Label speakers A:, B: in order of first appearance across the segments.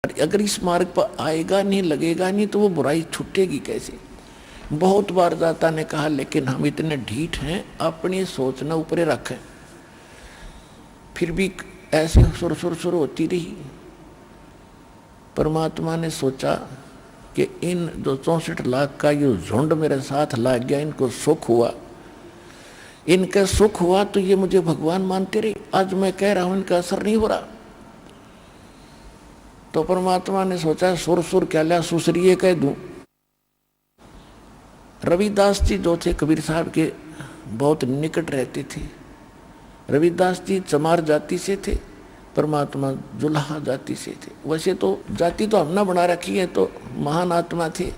A: अगर इस मार्ग पर आएगा नहीं, लगेगा नहीं, तो वो बुराई छूटेगी कैसे। बहुत बार दाता ने कहा, लेकिन हम इतने ढीठ हैं, अपनी सोच न ऊपरे रखें। फिर भी ऐसे सुर सुर सुर होती रही। परमात्मा ने सोचा कि इन जो 64 लाख का ये झुंड मेरे साथ लाग गया, इनको सुख हुआ, इनका सुख हुआ तो ये मुझे भगवान मानते रहे। आज मैं कह रहा हूं इनका असर नहीं हो रहा। तो परमात्मा ने सोचा सुर सुर क्या लिया, सुसरिये कह दूं। रविदास जी जो थे कबीर साहब के बहुत निकट रहते थे। रविदास जी चमार जाति से थे, परमात्मा जुलाहा जाति से थे। वैसे तो जाति तो हमने बना रखी है, तो महान आत्मा थे,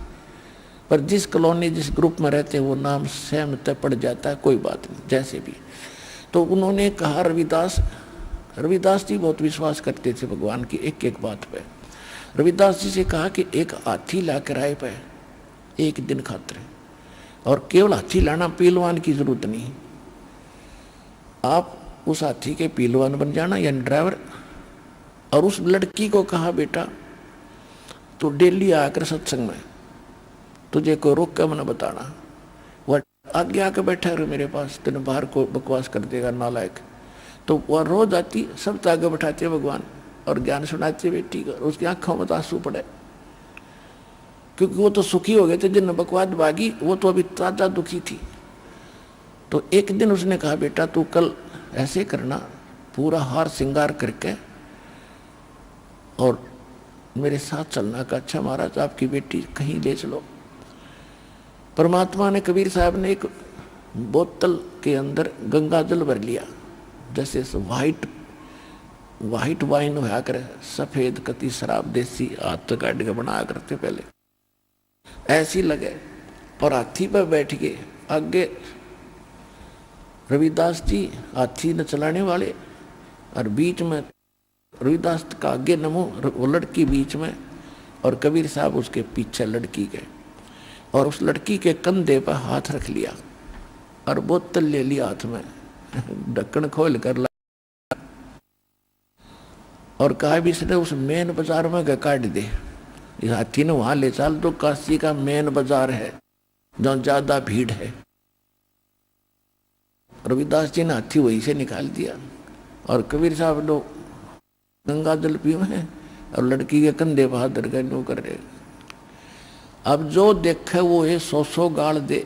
A: पर जिस कॉलोनी जिस ग्रुप में रहते हैं वो नाम सहमत पड़ जाता है, कोई बात नहीं, जैसे भी। तो उन्होंने कहा, रविदास जी बहुत विश्वास करते थे भगवान की एक एक बात पे। रविदास जी से कहा कि एक हाथी ला किराए पे एक दिन खातिर, और केवल हाथी लाना, पहलवान की जरूरत नहीं, आप उस हाथी के पहलवान बन जाना, यानी ड्राइवर। और उस लड़की को कहा, बेटा तो डेली आकर सत्संग में तुझे कोई रोक के मना बताना। वह आगे आके बैठा रहे मेरे पास, तेने बाहर को बकवास कर देगा नालायक। तो वह रोज आती, सब आगे बैठाते भगवान और ज्ञान सुनाते बेटी को। उसकी आंखों में आंसू पड़े, क्योंकि वो तो सुखी हो गए थे, जिन बकवाद भागी वो तो अभी ताजा दुखी थी। तो एक दिन उसने कहा, बेटा तू कल ऐसे करना, पूरा हार श्रृंगार करके और मेरे साथ चलना। का अच्छा महाराज, आपकी बेटी कहीं ले चलो। परमात्मा ने, कबीर साहब ने एक बोतल के अंदर गंगा जल भर लिया, जैसे वाइट वाइन होया करे, सफेद कति शराब देसी हाथ काट के बना करते पहले, ऐसी लगे। और हाथी पर बैठ गए। आगे रविदास जी हाथी न चलाने वाले, और बीच में रविदास का आगे नमो, वो लड़की बीच में, और कबीर साहब उसके पीछे लड़की के। और उस लड़की के कंधे पर हाथ रख लिया और बोतल ले लिया हाथ में, ढक्कन खोल कर ला, और कहा भी इसने उस मेन बाजार में काट दे। इस हाथी ने वहां ले चल, तो काशी का मेन बाजार है जहां ज्यादा भीड़ है। रविदास जी ने हाथी वहीं से निकाल दिया, और कबीर साहब लोग गंगा जल पियो हैं, और लड़की के कंधे पर हाथ धर कर नो कर रहे। अब जो देखे वो ये 100 गाड़ दे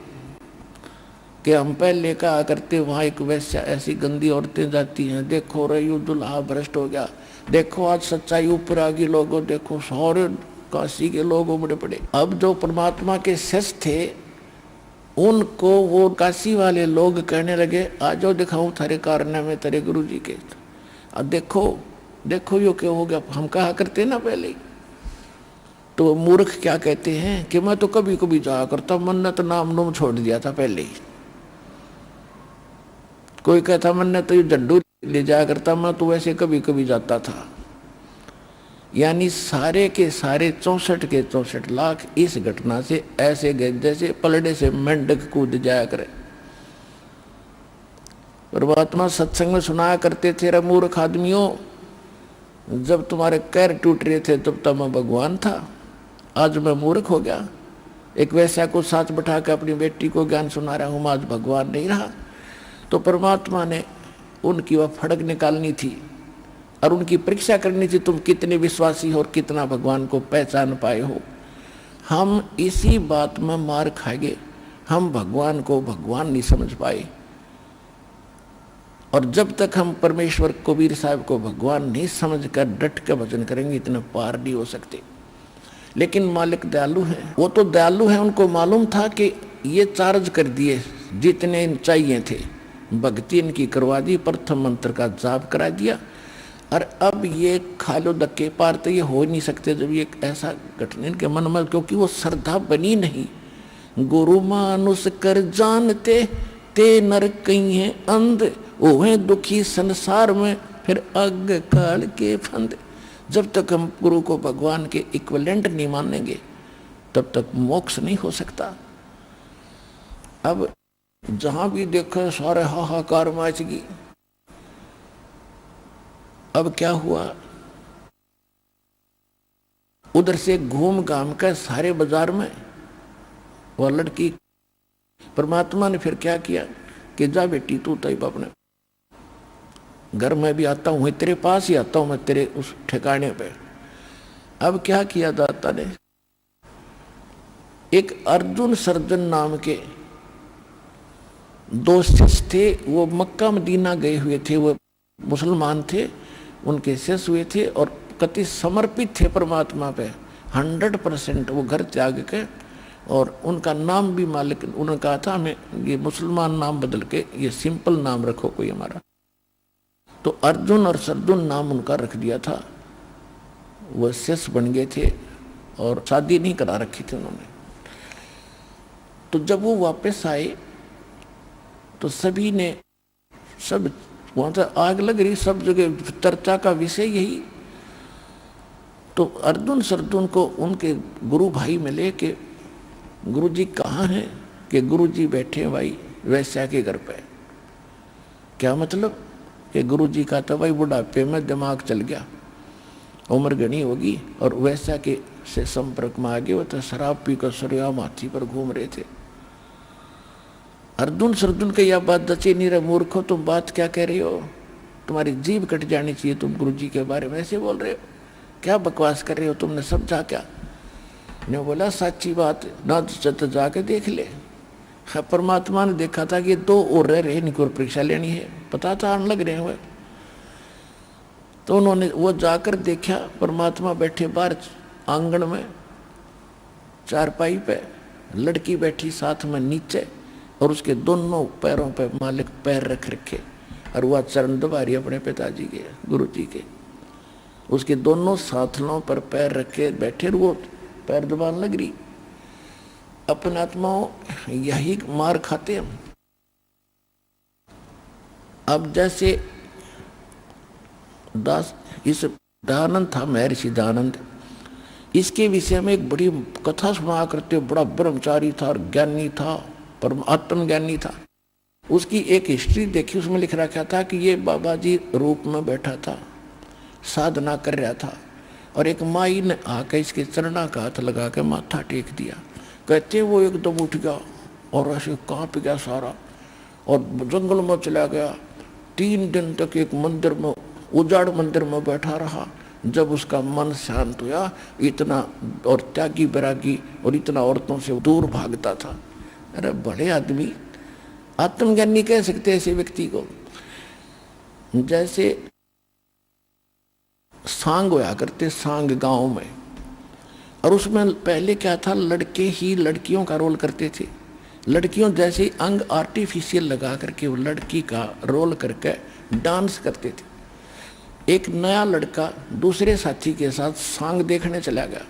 A: कि हम पहले कहा करते वहां एक वैश्या, ऐसी गंदी औरतें जाती हैं, देखो रही दुल्हा भ्रष्ट हो गया, देखो आज सच्चाई ऊपर आ गई, लोगों देखो सारे काशी के लोग उमड़े पड़े। अब जो परमात्मा के शिष्य थे उनको वो काशी वाले लोग कहने लगे, आज जो दिखाऊं थारे कारनामे तेरे गुरु जी के। अब देखो यो क्या हो गया, हम कहा करते ना पहले ही। तो मूर्ख क्या कहते हैं कि मैं तो कभी कभी जाया करता, मन्नत नाम नूम छोड़ दिया था पहले ही। कोई कहता मन्नत तो ये जड्डू ले जाया करता, मैं तो वैसे कभी कभी जाता था। यानी सारे के सारे 64 के 64 लाख इस घटना से ऐसे गए जैसे पलड़े से मेंढक कूद जाया करे। परमात्मा सत्संग में सुनाया करते थे, रे मूर्ख आदमियों, जब तुम्हारे पैर टूट रहे थे तब तक मैं भगवान था, आज मैं मूर्ख हो गया। एक वैसा को साथ बैठा कर अपनी बेटी को ज्ञान सुना रहा हूं, आज भगवान नहीं रहा। तो परमात्मा ने उनकी वह फड़क निकालनी थी और उनकी परीक्षा करनी थी, तुम कितने विश्वासी हो और कितना भगवान को पहचान पाए हो। हम इसी बात में मार खाएंगे, हम भगवान को भगवान नहीं समझ पाए। और जब तक हम परमेश्वर कबीर साहब को भगवान नहीं समझकर डट कर भजन करेंगे, इतने पार नहीं हो सकते। लेकिन मालिक दयालु है, वो तो दयालु है, उनको मालूम था कि ये चार्ज कर दिए जितने चाहिए थे, भक्ति इनकी करवा दी, प्रथम मंत्र का जाप करा दिया, और अब ये खालो धक्के पार तो ये हो नहीं सकते जब ये ऐसा घटना इनके मन में, क्योंकि वो श्रद्धा बनी नहीं। गुरु मानुष कर जानते ते नर कहीं है अंध, ओहे दुखी संसार में फिर अग काल के फंद। जब तक हम गुरु को भगवान के इक्विवेलेंट नहीं मानेंगे तब तक मोक्ष नहीं हो सकता। अब जहां भी देखो सारे हाहाकार मच गई। अब क्या हुआ, उधर से घूम घाम कर सारे बाजार में वह लड़की, परमात्मा ने फिर क्या किया कि जा बेटी तू तब अपने घर में भी आता हूं, तेरे पास ही आता हूं मैं, तेरे उस ठिकाने पे। अब क्या किया दाता ने, एक अर्जुन सर्जन नाम के दो शिष्य थे, वो मक्का मदीना गए हुए थे, वो मुसलमान थे, उनके शिष्य हुए थे और कति समर्पित थे परमात्मा पे 100%। वो घर त्याग के, और उनका नाम भी मालिक, उन्होंने कहा था हमें ये मुसलमान नाम बदल के ये सिंपल नाम रखो कोई हमारा, तो अर्जुन और सरजुन नाम उनका रख दिया था। वह शिष्य बन गए थे और शादी नहीं करा रखी थी उन्होंने। तो जब वो वापस आए तो सभी ने, सब वहां से आग लग रही, सब जगह चर्चा का विषय यही। तो अर्जुन सरजुन को उनके गुरु भाई मिले कि गुरु जी कहाँ हैं, कि गुरु जी बैठे हैं भाई वैश्या के घर पे। क्या मतलब कि गुरु जी का तो भाई बुढ़ापे में दिमाग चल गया, उम्र घनी होगी, और वैश्या के से संपर्क में आ गए, वो तो शराब पी कर सरियाम हाथी पर घूम रहे थे। अर्जुन सरजुन के यह बात जची नहीं रहे, मूर्खो तुम बात क्या कह रहे हो, तुम्हारी जीभ कट जानी चाहिए, तुम गुरु जी के बारे में ऐसे बोल रहे हो, क्या बकवास कर रहे हो, तुमने समझा क्या। ने बोला सच्ची बात ना तो जाके देख ले। हाँ, परमात्मा ने देखा था कि दो और रह रहे, इनको परीक्षा लेनी है, पता था आने लग रहे हुए। तो उन्होंने वो जाकर देखा, परमात्मा बैठे बाहर आंगन में चारपाई पे, लड़की बैठी साथ में नीचे, और उसके दोनों पैरों पे मालिक पैर रख रखे, और वह चरण दबा रही अपने पिताजी के, गुरु जी के। उसके दोनों साथलों पर पैर रखे बैठे, वो पैर दबाने लग रही। अपने आत्माओं यही मार खाते हम। अब जैसे दास, इस दयानंद था, महर्षि दयानंद, इसके विषय में एक बड़ी कथा सुना करते, बड़ा ब्रह्मचारी था और ज्ञानी था, परम आत्मज्ञानी था। उसकी एक हिस्ट्री देखी, उसमें लिख रखा था कि ये बाबा जी रूप में बैठा था, साधना कर रहा था, और एक माई ने आकर इसके चरणा का हाथ लगा के माथा टेक दिया। कहते वो एकदम उठ गया और ऐसे कांप गया सारा, और जंगल में चला गया। 3 दिन तक एक मंदिर में, उजाड़ मंदिर में बैठा रहा। जब उसका मन शांत हुआ, इतना और त्यागी बैरागी और इतना औरतों से दूर भागता था। अरे बड़े आदमी, आत्मज्ञानी कह सकते ऐसे व्यक्ति को। जैसे सांग होया करते, सांग गांव में, और उसमें पहले क्या था, लड़के ही लड़कियों का रोल करते थे। लड़कियों जैसे अंग आर्टिफिशियल लगा करके वो लड़की का रोल करके डांस करते थे। एक नया लड़का दूसरे साथी के साथ सांग देखने चला गया।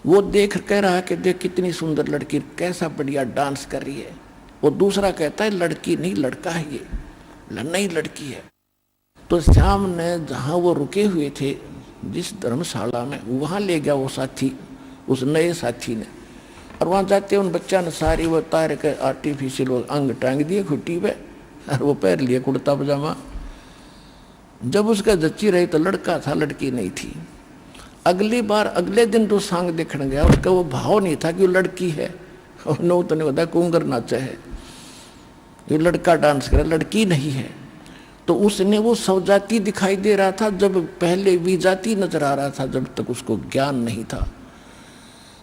A: वो देख कह रहा कि देख कितनी सुंदर लड़की, कैसा बढ़िया डांस कर रही है। वो दूसरा कहता है लड़की नहीं लड़का है, ये नई लड़की है। तो श्याम ने जहाँ वो रुके हुए थे जिस धर्मशाला में, वहाँ ले गया वो साथी, उस नए साथी ने। और वहाँ जाते उन बच्चा ने सारी वो तार के आर्टिफिशियल वो अंग टांग दिए खुट्टी पे, और वो पहन लिए कुर्ता पजामा। जब उसका जच्ची रही तो लड़का था, लड़की नहीं थी। अगली बार अगले दिन तो सांग देखने गया, उसका वो भाव नहीं था कि वो लड़की है, और नो तो नहीं होता कुंगर नाचा है, ये लड़का डांस करे, लड़की नहीं है। तो उसने वो सवजाती दिखाई दे रहा था, जब पहले विजाती नजर आ रहा था, जब तक उसको ज्ञान नहीं था।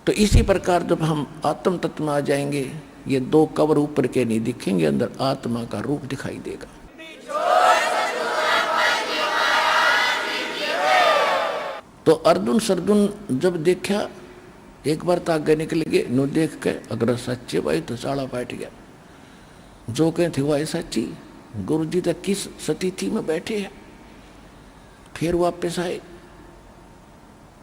A: तो इसी प्रकार जब हम आत्म तत्व में आ जाएंगे, ये 2 कवर ऊपर के नहीं दिखेंगे, अंदर आत्मा का रूप दिखाई देगा। तो अर्जुन सरजुन जब देखा, एक बार तो आगे निकल गए, नो देख के अगर सच्चे भाई तो साड़ा बैठ गया, जो कहे थे वह सच्ची। गुरु जी तक किस सतीथि में बैठे हैं। फिर वापस आए,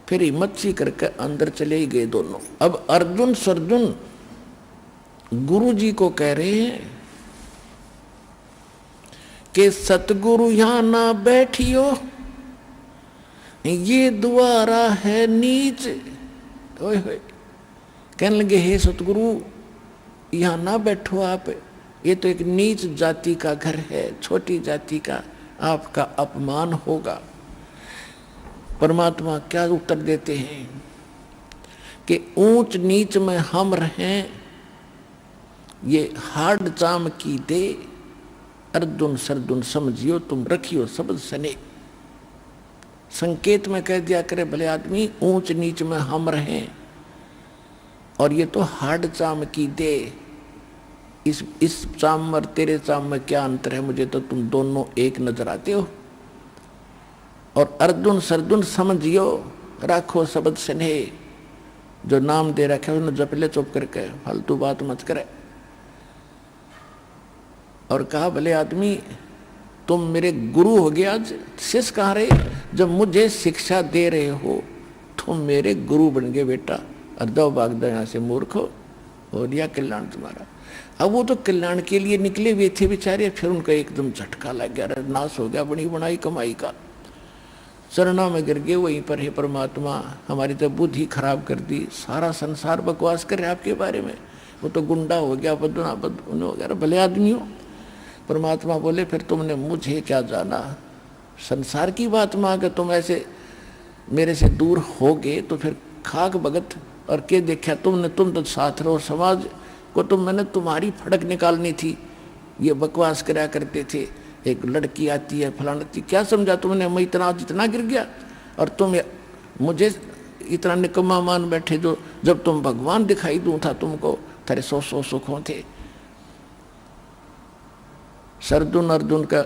A: फिर हिम्मत सी करके अंदर चले ही गए दोनों। अब अर्जुन सरजुन गुरु जी को कह रहे हैं कि सतगुरु यहां ना बैठियो, ये द्वारा है नीच। ओए होए, कहने लगे हे सतगुरु यहां ना बैठो आप, ये तो एक नीच जाति का घर है, छोटी जाति का आपका अपमान होगा। परमात्मा क्या उत्तर देते हैं, कि ऊंच नीच में हम रहें, ये हाड चाम की दे, अर्जुन सरदुन समझियो तुम रखियो शब्द सने। संकेत में कह दिया करे भले आदमी ऊंच नीच में हम रहें, और ये तो हाड चाम की दे। इस चाम और तेरे चाम में क्या अंतर है, मुझे तो तुम दोनों एक नजर आते हो। और अर्जुन सरदुन समझियो राखो शब्द स्नेह, जो नाम दे रखे उन्हें जप ले चुप करके, फालतू बात मत करे। और कहा भले आदमी तुम मेरे गुरु हो गया, आज शिष्य कहाँ रहे, जब मुझे शिक्षा दे रहे हो तुम मेरे गुरु बन गए बेटा। और दो भाग दो यहाँ से मूर्ख हो दिया कल्याण तुम्हारा। अब वो तो कल्याण के लिए निकले हुए थे बेचारे, फिर उनका एकदम झटका लग गया, नाश हो गया बड़ी बनाई कमाई का। चरणों में गिर गए, वहीं पर हे परमात्मा हमारी तो बुद्धि खराब कर दी, सारा संसार बकवास कर रहे आपके बारे में, वो तो गुंडा हो गया, बदना बद हो गया, भले आदमी हो। परमात्मा बोले फिर तुमने मुझे क्या जाना, संसार की बात मांगे, तुम ऐसे मेरे से दूर हो गए तो फिर खाक भगत और के देखा तुमने, तुम तो साथ रहो, समाज को तो मैंने तुम्हारी फड़क निकालनी थी, ये बकवास करा करते थे, एक लड़की आती है फलाना थी, क्या समझा तुमने, मैं इतना जितना गिर गया और तुम मुझे इतना निकम्मा मान बैठे, जो जब तुम भगवान दिखाई दूं था तुमको, तेरे सौ सुखों थे। सरदुन अर्जुन का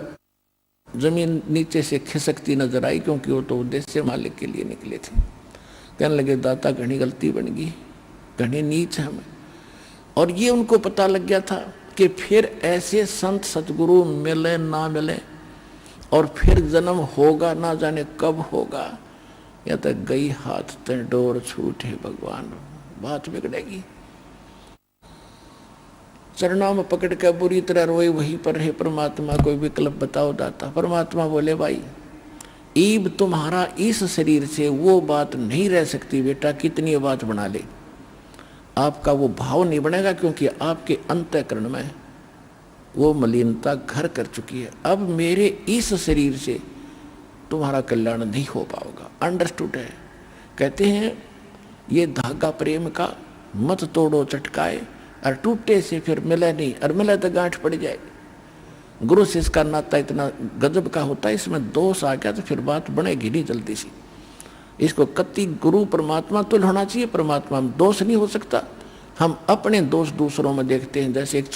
A: जमीन नीचे से खिसकती नजर आई, क्योंकि वो तो उद्देश्य मालिक के लिए निकले थे। कहने लगे दाता घनी गलती बन गई, घनी नीच हमें। और ये उनको पता लग गया था कि फिर ऐसे संत सतगुरु मिले ना मिले, और फिर जन्म होगा ना जाने कब होगा, या तो गई हाथ ते डोर छूटे भगवान, बात बिगड़ेगी। चरणों में पकड़ कर बुरी तरह रोए, वहीं पर है परमात्मा कोई विकल्प बताओ दाता। परमात्मा बोले भाई ईब तुम्हारा इस शरीर से वो बात नहीं रह सकती बेटा, कितनी बात बना ले, आपका वो भाव नहीं बनेगा, क्योंकि आपके अंतःकरण में वो मलिनता घर कर चुकी है। अब मेरे इस शरीर से तुम्हारा कल्याण नहीं हो पाएगा। अंडरस्टूड है। कहते हैं ये धागा प्रेम का मत तोड़ो चटकाए, और टूटे से फिर मिले नहीं, और मिले तो गांठ पड़ जाए। गुरु शिष्य का नाता इतना गजब का होता है, इसमें दोष आ गया तो फिर बात बनेगी नहीं जल्दी सी। इसको कति गुरु परमात्मा तुल्य होना चाहिए, परमात्मा में दोष नहीं हो सकता। हम अपने दोष दूसरों में देखते हैं। जैसे एक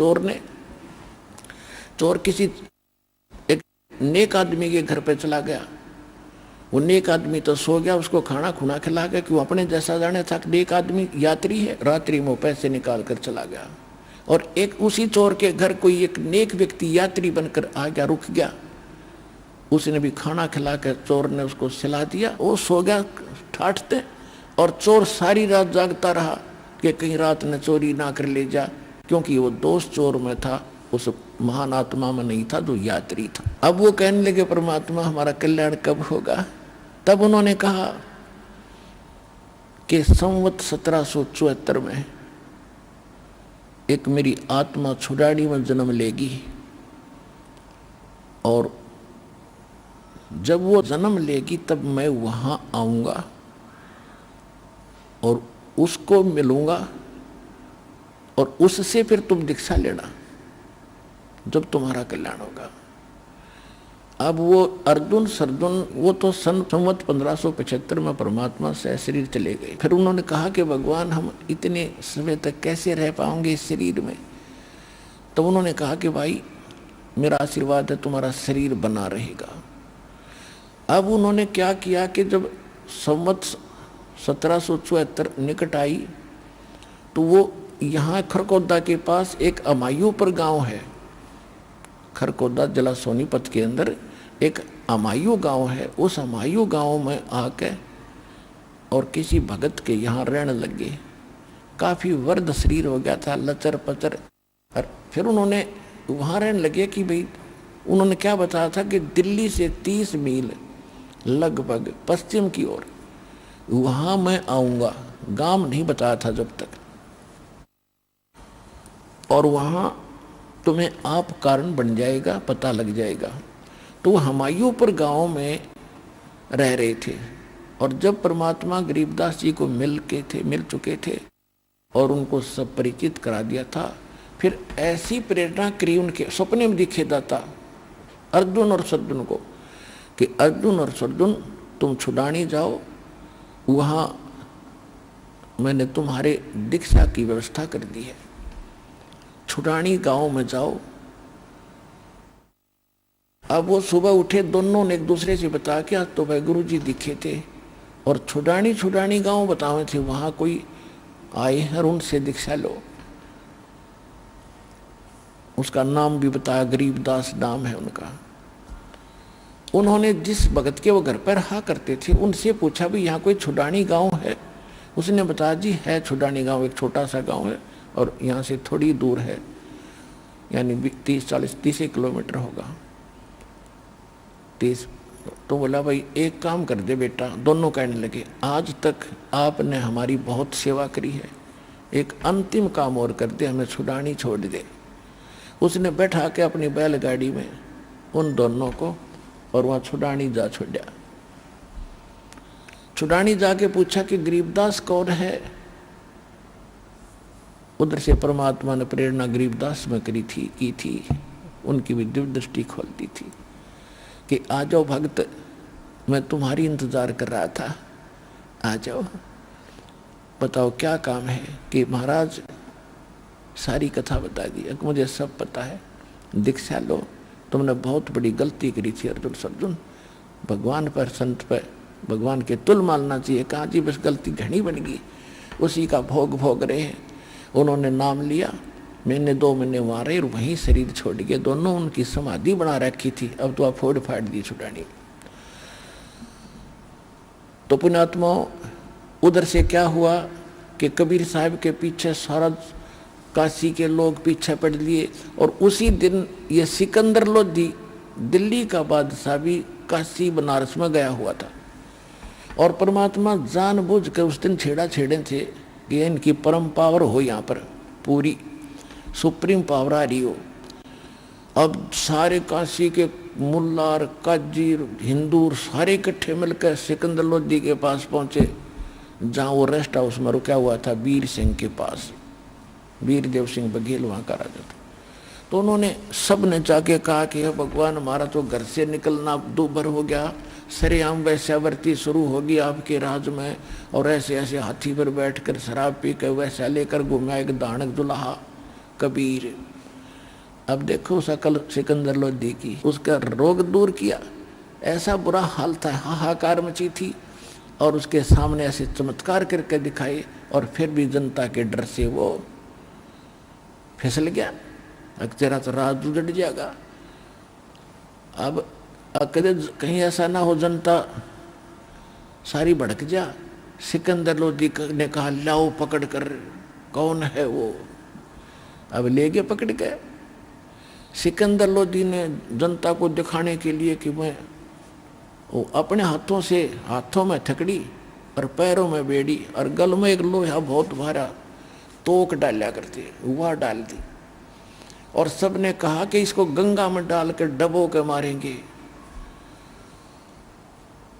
A: चोर किसी एक नेक आदमी के घर पे चला गया, वो नेक आदमी तो सो गया, उसको खाना खुना खिला गया, क्यों अपने जैसा जाने था नेक आदमी यात्री है, रात्रि में पैसे निकाल कर चला गया। और एक उसी चोर के घर कोई एक नेक व्यक्ति यात्री बनकर आ गया, रुक गया, उसने भी खाना खिला कर चोर ने उसको सिला दिया, वो सो गया ठाठते, और चोर सारी रात जागता रहा कि कहीं रात ने चोरी ना कर ले जा, क्योंकि वो दोष चोर में था, उस महान आत्मा में नहीं था जो यात्री था। अब वो कहने लगे परमात्मा हमारा कल्याण कब होगा। तब उन्होंने कहा कि संवत 1774 में एक मेरी आत्मा छुड़ाड़ी में जन्म लेगी, और जब वो जन्म लेगी तब मैं वहां आऊंगा और उसको मिलूंगा, और उससे फिर तुम दीक्षा लेना जब तुम्हारा कल्याण होगा। अब वो अर्जुन सरदुन वो तो संवत 1575 में परमात्मा से शरीर चले गए। फिर उन्होंने कहा कि भगवान हम इतने समय तक कैसे रह पाएंगे इस शरीर में। तो उन्होंने कहा कि भाई मेरा आशीर्वाद है तुम्हारा शरीर बना रहेगा। अब उन्होंने क्या किया कि जब संवत 1774 निकट आई तो वो यहाँ खरकोदा के पास एक अमायूपुर गांव है। खरकोदा जिला सोनीपत के अंदर एक अमायू गांव है। उस अमायू गांव में आके और किसी भगत के यहाँ रहने लगे। काफ़ी वर्द शरीर हो गया था, लचर पचर। और फिर उन्होंने वहाँ रहने लगे कि भाई उन्होंने क्या बताया था कि दिल्ली से 30 मील लगभग पश्चिम की ओर वहाँ मैं आऊँगा। गांव नहीं बताया था जब तक। और वहाँ तुम्हें आप कारण बन जाएगा, पता लग जाएगा। तो वो हमायूपुर गांव में रह रहे थे। और जब परमात्मा गरीबदास जी को मिल चुके थे और उनको सब परिचित करा दिया था, फिर ऐसी प्रेरणा करी उनके सपने में दिखे दाता अर्जुन और सद्दुन को कि अर्जुन और सद्दुन तुम छुड़ानी जाओ, वहाँ मैंने तुम्हारे दीक्षा की व्यवस्था कर दी है, छुड़ानी गांव में जाओ। अब वो सुबह उठे, दोनों ने एक दूसरे से बता के आज तो भाई गुरु जी दिखे थे और छुड़ानी गांव बतावे थे, वहां कोई आए हैं और उनसे दीक्षा लो। उसका नाम भी बताया, गरीबदास नाम है उनका। उन्होंने जिस भगत के वो घर पर रहा करते थे उनसे पूछा भी यहाँ कोई छुड़ानी गांव है? उसने बताया जी है छुड़ानी गांव, एक छोटा सा गांव है और यहाँ से थोड़ी दूर है, यानी 30 किलोमीटर होगा। 30। तो बोला भाई एक काम कर दे बेटा। दोनों कहने लगे आज तक आपने हमारी बहुत सेवा करी है, एक अंतिम काम और कर दे, हमें छुड़ानी छोड़ दे। उसने बैठा के अपनी बैलगाड़ी में उन दोनों को और वहाँ छुड़ानी जा छोड़ा। छुड़ानी जाके पूछा कि गरीबदास कौन है? उधर से परमात्मा ने प्रेरणा गरीबदास में की थी, उनकी भी दिव्य दृष्टि खोलती थी कि आ जाओ भक्त, मैं तुम्हारी इंतजार कर रहा था, आ जाओ, बताओ क्या काम है? कि महाराज सारी कथा बता दी, मुझे सब पता है, दीक्षा लो, तुमने बहुत बड़ी गलती करी थी अर्जुन, भगवान पर संत पर भगवान के तुल मानना चाहिए। कहा जी बस गलती घनी बन गई, उसी का भोग रहे हैं। उन्होंने नाम लिया, मैंने 2 महीने वहाँ रहे, वहीं शरीर छोड़ के दोनों उनकी समाधि बना रखी थी, अब तो आप फोड़ फाड़ दी छुड़ानी। तो पुण्यात्मा उधर से क्या हुआ कि कबीर साहब के पीछे सारा काशी के लोग पीछे पड़ लिए और उसी दिन ये सिकंदर लोधी दिल्ली का बादशाह भी काशी बनारस में गया हुआ था और परमात्मा जानबूझ कर उस दिन छेड़े थे कि इनकी परम पावर हो, यहाँ पर पूरी सुप्रीम पावर आ रही हो। अब सारे काशी के मुल्लार काजी हिंदू सारे इकट्ठे मिलकर सिकंदर लोधी के पास पहुंचे, जहाँ वो रेस्ट हाउस में रुका हुआ था वीर सिंह के पास। वीर देव सिंह बघेल वहाँ का राजा था। तो उन्होंने सब ने जाके कहा कि भगवान हमारा तो घर से निकलना दूभर हो गया, सरेआम वैश्यावृत्ति शुरू होगी आपके राज में, और ऐसे ऐसे हाथी पर बैठकर शराब पी कर वैसा लेकर घूमा एक दानक दुल्हा कबीर। अब देखो सकल सिकंदर लोधी की, उसका रोग दूर किया, ऐसा बुरा हाल था, हाहाकार मची थी और उसके सामने ऐसे चमत्कार करके दिखाए और फिर भी जनता के डर से वो फिसल गया। तेरा तो राज उजड़ जाएगा। अब कहीं ऐसा ना हो जनता सारी भड़क जा। सिकंदर लोधी ने कहा लाओ पकड़ कर, कौन है वो? अब ले गए पकड़ के। सिकंदर लोधी ने जनता को दिखाने के लिए कि मैं वो अपने हाथों में थकड़ी और पैरों में बेड़ी और गल में एक लोहा बहुत भारा तोक डाला करते, वह डाल दी और सबने कहा कि इसको गंगा में डालकर डबो के मारेंगे।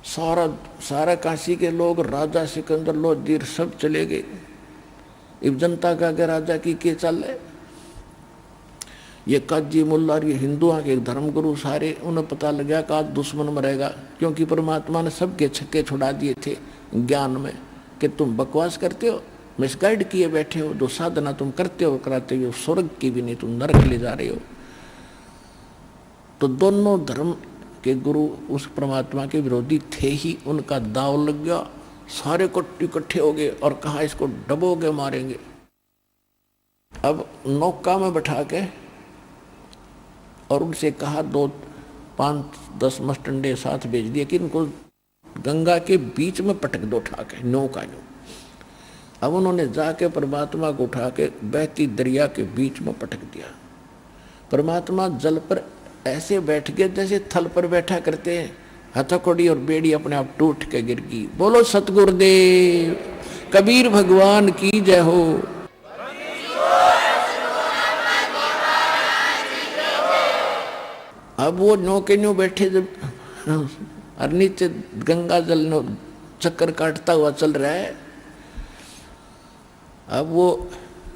A: सारा काशी के लोग, राजा सिकंदर लोधी सब चले गए। इब जनता का के राजा की के चल है, ये काजी मुल्ला ये हिंदुओं के धर्मगुरु सारे, उन्हें पता लगा कि आज दुश्मन मरेगा, क्योंकि परमात्मा ने सबके छक्के छुड़ा दिए थे ज्ञान में कि तुम बकवास करते हो, मिसगाइड किए बैठे हो, जो साधना तुम करते हो कराते हो स्वर्ग की भी नहीं, तुम नरक ले जा रहे हो। तो दोनों धर्म के गुरु उस परमात्मा के विरोधी थे ही, उनका दाव लग गया, सारे इकट्ठे हो गए और कहा इसको डबो के मारेंगे। अब नौका में बैठा के और उनसे कहा 2-5-10 मस्टंडे साथ भेज दिए कि इनको गंगा के बीच में पटक दो उठा के नौका जो। अब उन्होंने जाके परमात्मा को उठा के बहती दरिया के बीच में पटक दिया। परमात्मा जल पर ऐसे बैठ गए जैसे थल पर बैठा करते हैं, हथकड़ी और बेड़ी अपने आप टूट के गिर गई। बोलो सतगुरुदेव कबीर भगवान की जय हो। अब वो नौके न्यू बैठे जब और नीचे गंगा जल नो चक्कर काटता हुआ चल रहा है। अब वो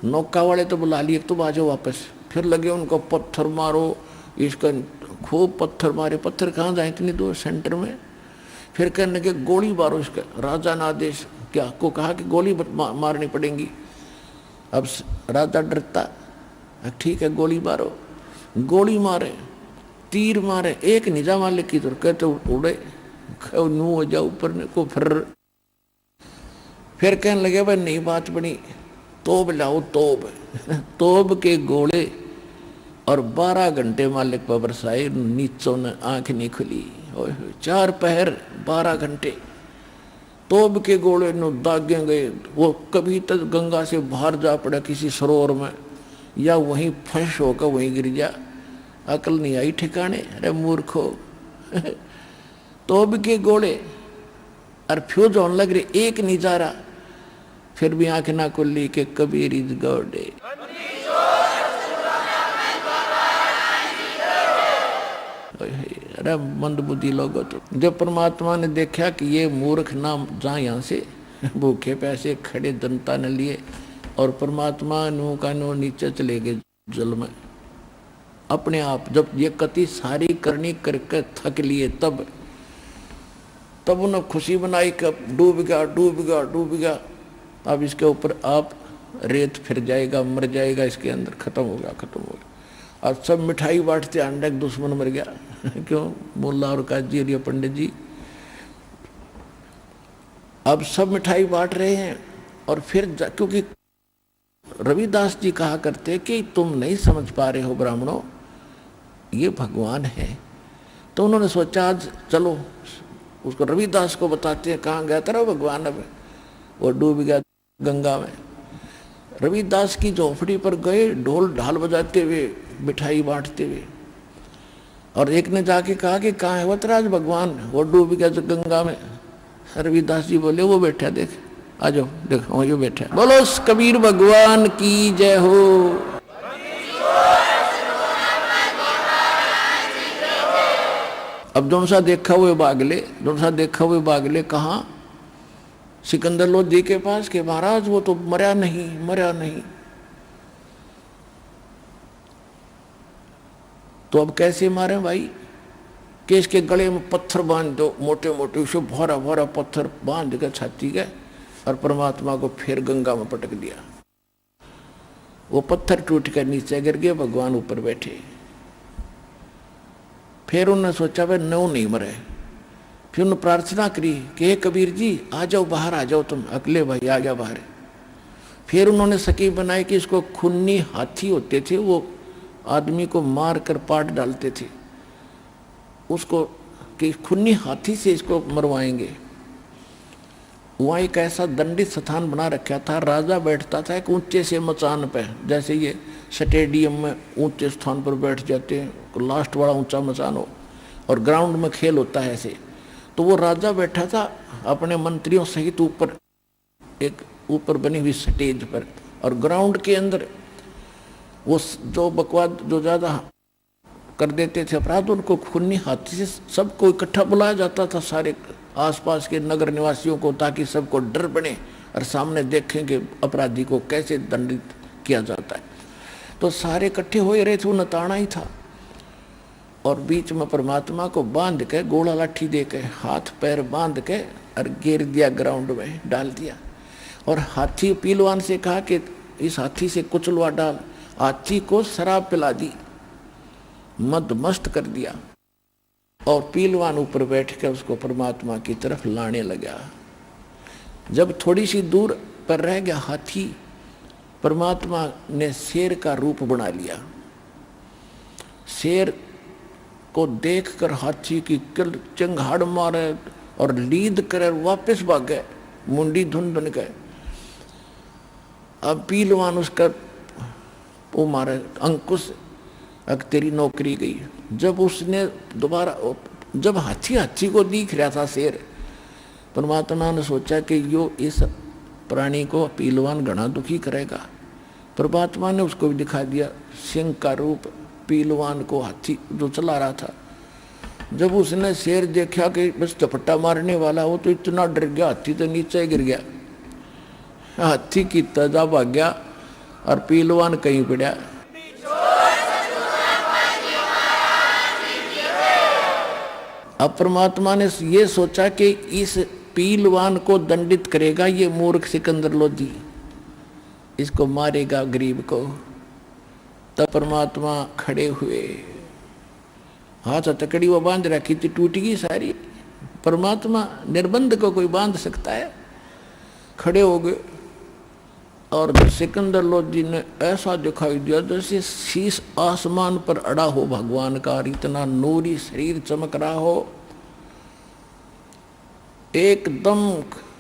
A: नौका वाले तो बुला लिए, तुम आ जाओ वापस। फिर लगे उनको पत्थर मारो, इसका खूब पत्थर मारे। पत्थर कहाँ जाए इतनी दूर, सेंटर में। फिर कहने लगे गोली मारो इसका। राजा ने आदेश क्या को कहा कि गोली मारनी पड़ेगी। अब राजा डरता, ठीक है गोली मारो। गोली मारे, तीर मारे, एक निजा मालिक की तरफ कहते उड़े, नू हो जाओ ऊपर ने को। फिर कहने लगे भाई नहीं बात बनी, तोब लाओ तोब। तोब के गोले और 12 घंटे मालिक पर बरसाए, नीचों ने आंख नहीं खुली। 4 पहर 12 घंटे तोब के गोले नो दागे गए। वो कभी तक गंगा से बाहर जा पड़ा किसी सरोवर में, या वहीं फंस होकर वहीं गिर जा। अकल नहीं आई ठिकाने, अरे मूर्खो। तोब के गोले और फ्यूज होने लग रहे, एक निजारा। फिर भी आंख ना खुली के कबीर इज गॉड। अरे मंदबुद्धि लोगों, तो जब परमात्मा ने देखा कि ये मूर्ख ना जा यहाँ से, भूखे पैसे खड़े जनता ने लिए, और परमात्मा नु का नो नीचे चले गए जल में अपने आप। जब ये कति सारी करनी करके थक लिए, तब उन्हें खुशी बनाई कि डूब गया डूब गया डूब गया। अब इसके ऊपर आप रेत फिर जाएगा, मर जाएगा इसके अंदर, खत्म हो गया खत्म हो गया। अब सब मिठाई बांटते, अंडा दुश्मन मर गया। क्यों? मुल्ला और काजी और ये पंडित जी अब सब मिठाई बांट रहे हैं। और फिर क्योंकि रविदास जी कहा करते कि तुम नहीं समझ पा रहे हो ब्राह्मणों, ये भगवान है। तो उन्होंने सोचा आज चलो उसको रविदास को बताते हैं। कहाँ गया था भगवान? अब वो डूब गया गंगा में। रविदास की झोपड़ी पर गए, ढोल ढाल बजाते हुए, मिठाई बांटते हुए। और एक ने जाके कहा कि कहाँ है वतराज भगवान? वो डूब गया जो गंगा में। रविदास जी बोले वो बैठा, देख आ जाओ, देखो ये बैठा। बोलो कबीर भगवान की जय हो। अब जो सा देखा हुए बागले, जो सा देखा हुए बागले कहाँ? सिकंदर लोधी के पास के महाराज वो तो मरा नहीं, मरा नहीं। तो अब कैसे मारे भाई? कि इसके गले में पत्थर बांध दो, मोटे मोटे, उसे भरा भरा पत्थर बांध के छाती के, और परमात्मा को फिर गंगा में पटक दिया। वो पत्थर टूट कर नीचे गिर गए, भगवान ऊपर बैठे। फिर उन्होंने सोचा भाई नौ नहीं मरे। फिर उन्होंने प्रार्थना करी कि हे कबीर जी आ जाओ, बाहर आ जाओ, तुम अकेले भाई आ गया बाहर। फिर उन्होंने सकी बनाई कि इसको खूनी हाथी होते थे, वो आदमी को मार कर पाट डालते थे, उसको कि खूनी हाथी से इसको मरवाएंगे। वहाँ एक ऐसा दंडित स्थान बना रखा था, राजा बैठता था एक ऊंचे से मचान पे, जैसे ये स्टेडियम में ऊंचे स्थान पर बैठ जाते हैं, लास्ट वाला ऊंचा मचान हो, और ग्राउंड में खेल होता है ऐसे। तो वो राजा बैठा था अपने मंत्रियों सहित ऊपर, एक ऊपर बनी हुई स्टेज पर, और ग्राउंड के अंदर वो जो बकवाद जो ज़्यादा कर देते थे अपराध, उनको खूनी हाथी से सबको इकट्ठा बुलाया जाता था, सारे आसपास के नगर निवासियों को, ताकि सबको डर बने और सामने देखें कि अपराधी को कैसे दंडित किया जाता है। तो सारे इकट्ठे हो रहे थे, वो नताना ही था। और बीच में परमात्मा को बांध के, गोला लाठी दे के, हाथ पैर बांध के और गिर दिया, ग्राउंड में डाल दिया। और हाथी पीलवान से कहा कि इस हाथी से कुचलवा डाल। हाथी को शराब पिला दी, मदमस्त कर दिया, और पीलवान ऊपर बैठ कर उसको परमात्मा की तरफ लाने लगा। जब थोड़ी सी दूर पर रह गया हाथी, परमात्मा ने शेर का रूप बना लिया। शेर को देखकर हाथी की किल चिंगाड़ मारे और लीद कर वापस भागे, मुंडी धुन धुन के। अब पीलवान उसका वो मारे अंकुश, अब तेरी नौकरी गई। जब उसने दोबारा, जब हाथी को दिख रहा था शेर, परमात्मा ने सोचा कि यो इस प्राणी को पीलवान घना दुखी करेगा। परमात्मा ने उसको भी दिखा दिया सिंह का रूप, पीलवान को हाथी जो चला रहा था। जब उसने शेर देखा कि बस झपट्टा मारने वाला, वो तो इतना डर गया, हाथी तो नीचे गिर गया, हाथी की तजा भाग गया और पहलवान कहीं पड़ा। अब परमात्मा ने ये सोचा कि इस पहलवान को दंडित करेगा ये मूर्ख सिकंदर लोधी, इसको मारेगा गरीब को। तब परमात्मा खड़े हुए, हाथ हथकड़ी वो बांध रखी थी, टूट गई सारी। परमात्मा निर्बंध को कोई बांध सकता है? खड़े हो गए और सिकंदर लोधी ने ऐसा दिखाई दिया जैसे शीश आसमान पर अड़ा हो भगवान का, इतना नूरी शरीर चमक रहा हो। एकदम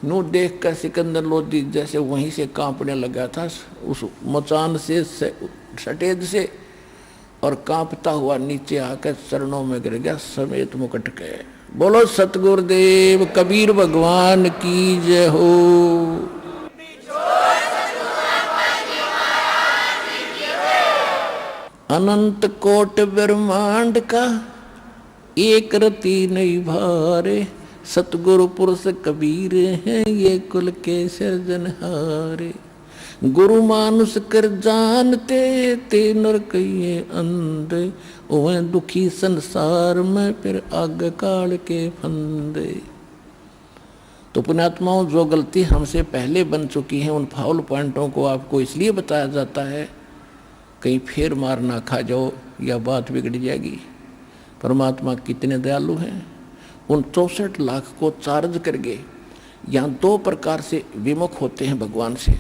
A: नू देख कर सिकंदर लोधी जैसे वहीं से कांपने लगा था, उस मचान से सटेज से, और कांपता हुआ नीचे आकर चरणों में गिर गया समेत मुकुट के। बोलो सतगुरुदेव कबीर भगवान की जय हो। अनंत कोट ब्रह्मांड का एक रति नहीं भारे, सतगुरु पुरुष कबीर हैं ये कुल के सिरजनहारे। गुरु मानुष कर जानते ते नर कहिए अंधे, ओए दुखी संसार में फिर आग काल के फंदे। तो पुण्यात्माओं, जो गलती हमसे पहले बन चुकी है उन फाउल पॉइंटों को आपको इसलिए बताया जाता है कहीं फिर मार ना खा जाओ या बात बिगड़ जाएगी। परमात्मा कितने दयालु हैं, उन 64 लाख को चार्ज करके यहाँ 2 प्रकार से विमुख होते हैं भगवान से,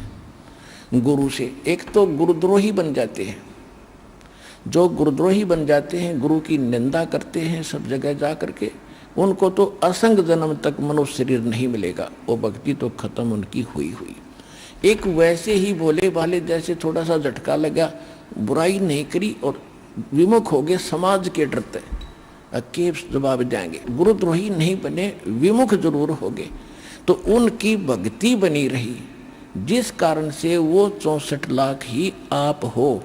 A: गुरु से। एक तो गुरुद्रोही बन जाते हैं, जो गुरुद्रोही बन जाते हैं, गुरु की निंदा करते हैं सब जगह जा करके, उनको तो असंग जन्म तक मनुष्य शरीर नहीं मिलेगा, वो भक्ति तो खत्म उनकी हुई हुई। एक वैसे ही भोले भाले जैसे थोड़ा सा झटका लगा, बुराई नहीं करी और विमुख हो गए समाज के डरते, के जवाब देंगे। गुरुद्रोही नहीं बने, विमुख जरूर हो गए, तो उनकी भक्ति बनी रही, जिस कारण से वो 64 लाख ही आप हो।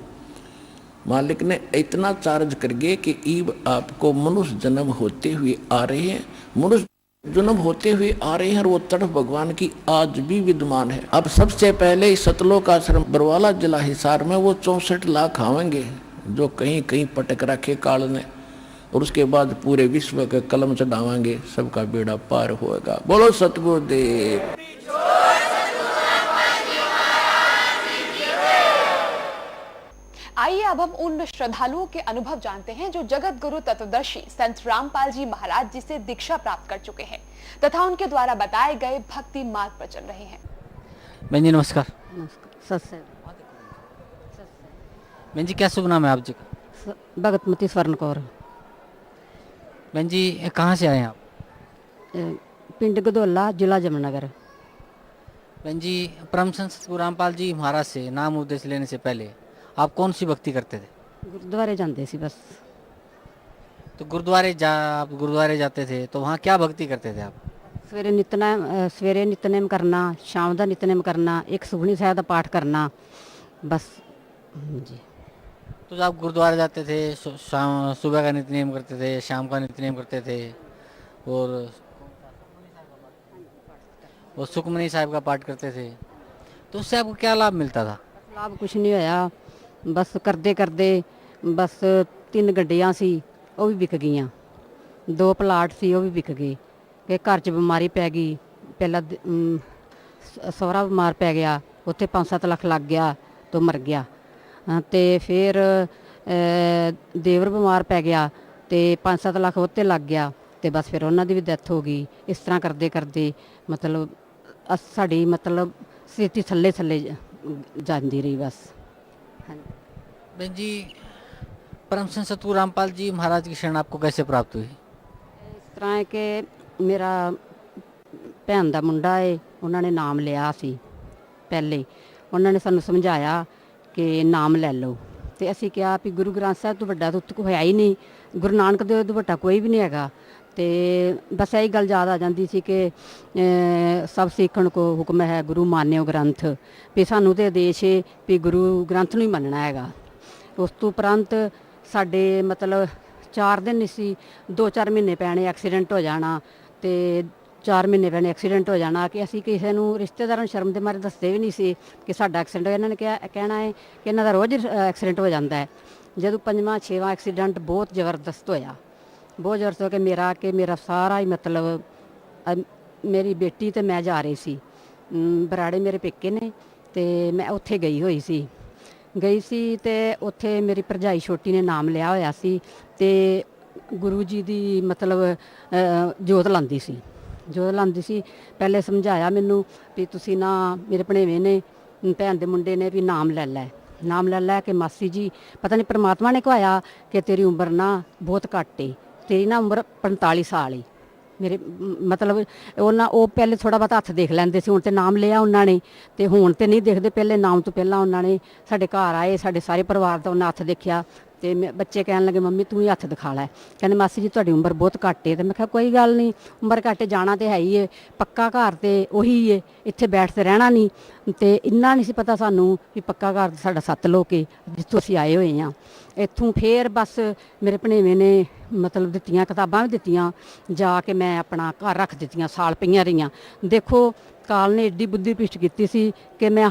A: मालिक ने इतना चार्ज कर गए कि ईब आपको मनुष्य जन्म होते हुए आ रहे हैं, मनुष्य जन्म होते हुए आ रहे हैं, और वो तड़फ भगवान की आज भी विद्यमान है। अब सबसे पहले सतलोक आश्रम बरवाला जिला हिसार में वो 64 लाख आवेंगे जो कहीं कहीं पटक रखे काल ने, और उसके बाद पूरे विश्व के कलम चढ़ावांगे, सबका बेड़ा पार होगा। बोलो सतगुरुदेव।
B: आइए अब हम उन श्रद्धालुओं के अनुभव जानते हैं जो जगत गुरु तत्वदर्शी संत रामपाल जी महाराज जी से दीक्षा प्राप्त कर चुके हैं तथा उनके द्वारा बताए गए भक्ति मार्ग पर चल रहे हैं।
C: बहन जी नमस्कार।
D: नमस्कार।
C: बहन जी क्या शुभ नाम है आप जी का?
D: भगतमती स्वर्ण कौर।
C: बहन जी कहाँ से आए हैं आप?
D: पिंड गदोला, जिला जमुनानगर।
C: बहन जी परम संत सतगुरु रामपाल जी महाराज से नाम उपदेश लेने से पहले आप कौन सी भक्ति करते थे?
D: गुरुद्वारे जाते सी बस।
C: तो आप गुरुद्वारे जाते थे तो वहाँ क्या भक्ति करते थे आप?
D: सवेरे नितनेम करना, शाम का नितनेम करना, एक सुखनी साहिब का पाठ करना, बस जी।
C: तो जब आप गुरुद्वारे जाते थे शाम सुबह का नितनेम करते थे, शाम का नितनेम करते थे, और वो सुखमनी साहिब का पाठ करते थे, तो उससे आपको क्या लाभ मिलता था?
D: लाभ कुछ नहीं होया, बस करते करते बस 3 गड्डियां सी वो भी विक गई, 2 प्लाट सी वो भी विक गए, कि घर च बीमारी पै गई। पहला सहुरा बीमार पै गया, उत्थे 5-7 लाख लग गया तो मर गया। तो फिर देवर बीमार पै गया तो 5-7 लाख उत्ते लग गया, तो बस फिर उन्होंने भी डैथ हो गई। इस तरह करते करते मतलब साड़ी मतलब स्थिति थल्ले थल्ले जाती रही बस। हाँ
C: बहन जी परम संत सतगुरु रामपाल जी महाराज की शरण आपको कैसे प्राप्त हुई?
D: इस तरह है कि मेरा भैन का मुंडा है, उन्होंने नाम लिया सी पहले, उन्होंने सानू समझाया कि नाम ले लो, तो असी कहा भी गुरु ग्रंथ साहब तो वड्डा तो उत्ते कोई है ही नहीं, गुरु नानक देव तो वड्डा कोई भी नहीं हैगा। तो बस यही गल याद आ जाती सी कि सब सीखण को हुक्म है गुरु मान्यो ग्रंथ, भी सानू तो आदेश है भी गुरु ग्रंथ नूं ही मनना हैगा। उस तो उपरंत साडे मतलब 4 ਦਿਨ ਨਹੀਂ ਸੀ, 2-4 ਮਹੀਨੇ ਪੈਣੇ ਐਕਸੀਡੈਂਟ ਹੋ ਜਾਣਾ, ਤੇ 4 ਮਹੀਨੇ ਪੈਣੇ ਐਕਸੀਡੈਂਟ ਹੋ ਜਾਣਾ, ਕਿ ਅਸੀਂ ਕਿਸੇ ਨੂੰ ਰਿਸ਼ਤੇਦਾਰਾਂ ਨੂੰ ਸ਼ਰਮ ਦੇ ਮਾਰੇ ਦੱਸਦੇ ਵੀ ਨਹੀਂ ਸੀ ਕਿ ਸਾਡਾ ਐਕਸੀਡੈਂਟ ਹੋਇਆ। ਇਹਨਾਂ ਨੇ ਕਹਿਣਾ ਹੈ ਕਿ ਇਹਨਾਂ ਦਾ ਰੋਜ਼ ਐਕਸੀਡੈਂਟ ਹੋ ਜਾਂਦਾ ਹੈ। ਜਦੋਂ 5ਵਾਂ 6ਵਾਂ ਐਕਸੀਡੈਂਟ ਬਹੁਤ ਜ਼ਬਰਦਸਤ ਹੋਇਆ, ਬਹੁਤ ਜ਼ਬਰਦਸਤ ਹੋ ਕੇ ਮੇਰਾ ਸਾਰਾ ਹੀ ਮਤਲਬ ਮੇਰੀ ਬੇਟੀ ਤੇ ਮੈਂ ਜਾ ਰਹੀ ਸੀ ਬਰਾੜੇ, ਮੇਰੇ ਪੇਕੇ ਨੇ, ਤੇ ਮੈਂ ਉੱਥੇ ਗਈ ਸੀ ਤੇ ਉੱਥੇ ਮੇਰੀ ਭਰਜਾਈ ਛੋਟੀ ਨੇ ਨਾਮ ਲਿਆ ਹੋਇਆ ਸੀ, ਤੇ ਗੁਰੂ ਜੀ ਦੀ ਮਤਲਬ ਜੋਤ ਲਾਉਂਦੀ ਸੀ। ਪਹਿਲੇ ਸਮਝਾਇਆ ਮੈਨੂੰ ਵੀ ਤੁਸੀਂ ਨਾ, ਮੇਰੇ ਭਣੇਵੇਂ ਨੇ, ਭੈਣ ਦੇ ਮੁੰਡੇ ਨੇ, ਵੀ ਨਾਮ ਲੈ ਲੈ ਕਿ ਮਾਸੀ ਜੀ ਪਤਾ ਨਹੀਂ ਪਰਮਾਤਮਾ ਨੇ ਕਹਾਇਆ ਕਿ ਤੇਰੀ ਉਮਰ ਨਾ ਬਹੁਤ ਘੱਟ ਏ, ਤੇਰੀ ਨਾ ਉਮਰ 45 ਸਾਲ ਏ। ਮੇਰੇ ਮਤਲਬ ਉਹ ਪਹਿਲੇ ਥੋੜ੍ਹਾ ਬਹੁਤ ਹੱਥ ਦੇਖ ਲੈਂਦੇ ਸੀ, ਹੁਣ ਤੇ ਨਾਮ ਲਿਆ ਉਹਨਾਂ ਨੇ, ਤੇ ਹੁਣ ਤੇ ਨਹੀਂ ਦੇਖਦੇ, ਪਹਿਲੇ ਨਾਮ ਤੋਂ ਪਹਿਲਾਂ ਉਹਨਾਂ ਨੇ ਸਾਡੇ ਘਰ ਆਏ, ਸਾਡੇ ਸਾਰੇ ਪਰਿਵਾਰ ਦਾ ਉਹਨਾਂ ਹੱਥ ਦੇਖਿਆ, ਤੇ ਬੱਚੇ ਕਹਿਣ ਲੱਗੇ ਮੰਮੀ ਤੂੰ ਹੀ ਹੱਥ ਦਿਖਾ ਲੈ, ਕਹਿੰਦੇ ਮਾਸੀ ਜੀ ਤੁਹਾਡੀ ਉਮਰ ਬਹੁਤ ਘੱਟ ਏ। ਤੇ ਮੈਂ ਕਿਹਾ ਕੋਈ ਗੱਲ ਨਹੀਂ, ਉਮਰ ਘੱਟ ਜਾਣਾ ਤੇ ਹੈ ਹੀ ਏ, ਪੱਕਾ ਘਰ ਤੇ ਉਹੀ ਏ, ਇੱਥੇ ਬੈਠ ਤੇ ਰਹਿਣਾ ਨਹੀਂ। ਤੇ ਇੰਨਾ ਨਹੀਂ ਸੀ ਪਤਾ ਸਾਨੂੰ ਵੀ ਪੱਕਾ ਘਰ ਸਾਡਾ ਸਤਲੋਕ ਏ, ਜਿੱਥੋਂ ਅਸੀਂ ਆਏ ਹੋਏ ਹਾਂ। ਇੱਥੋਂ ਫੇਰ ਬਸ ਮੇਰੇ ਭਣੇਵੇਂ ਨੇ ਮਤਲਬ ਦਿੱਤੀਆਂ, ਕਿਤਾਬਾਂ ਵੀ ਦਿੱਤੀਆਂ, ਜਾ ਕੇ ਮੈਂ ਆਪਣਾ ਘਰ ਰੱਖ ਦਿੱਤੀਆਂ, ਸਾਲ ਪਈਆਂ ਰਹੀਆਂ। ਦੇਖੋ ਕਾਲ ਨੇ ਏਡੀ ਬੁੱਧੀ ਭ੍ਰਿਸ਼ਟ ਕੀਤੀ ਸੀ ਕਿ ਮੈਂ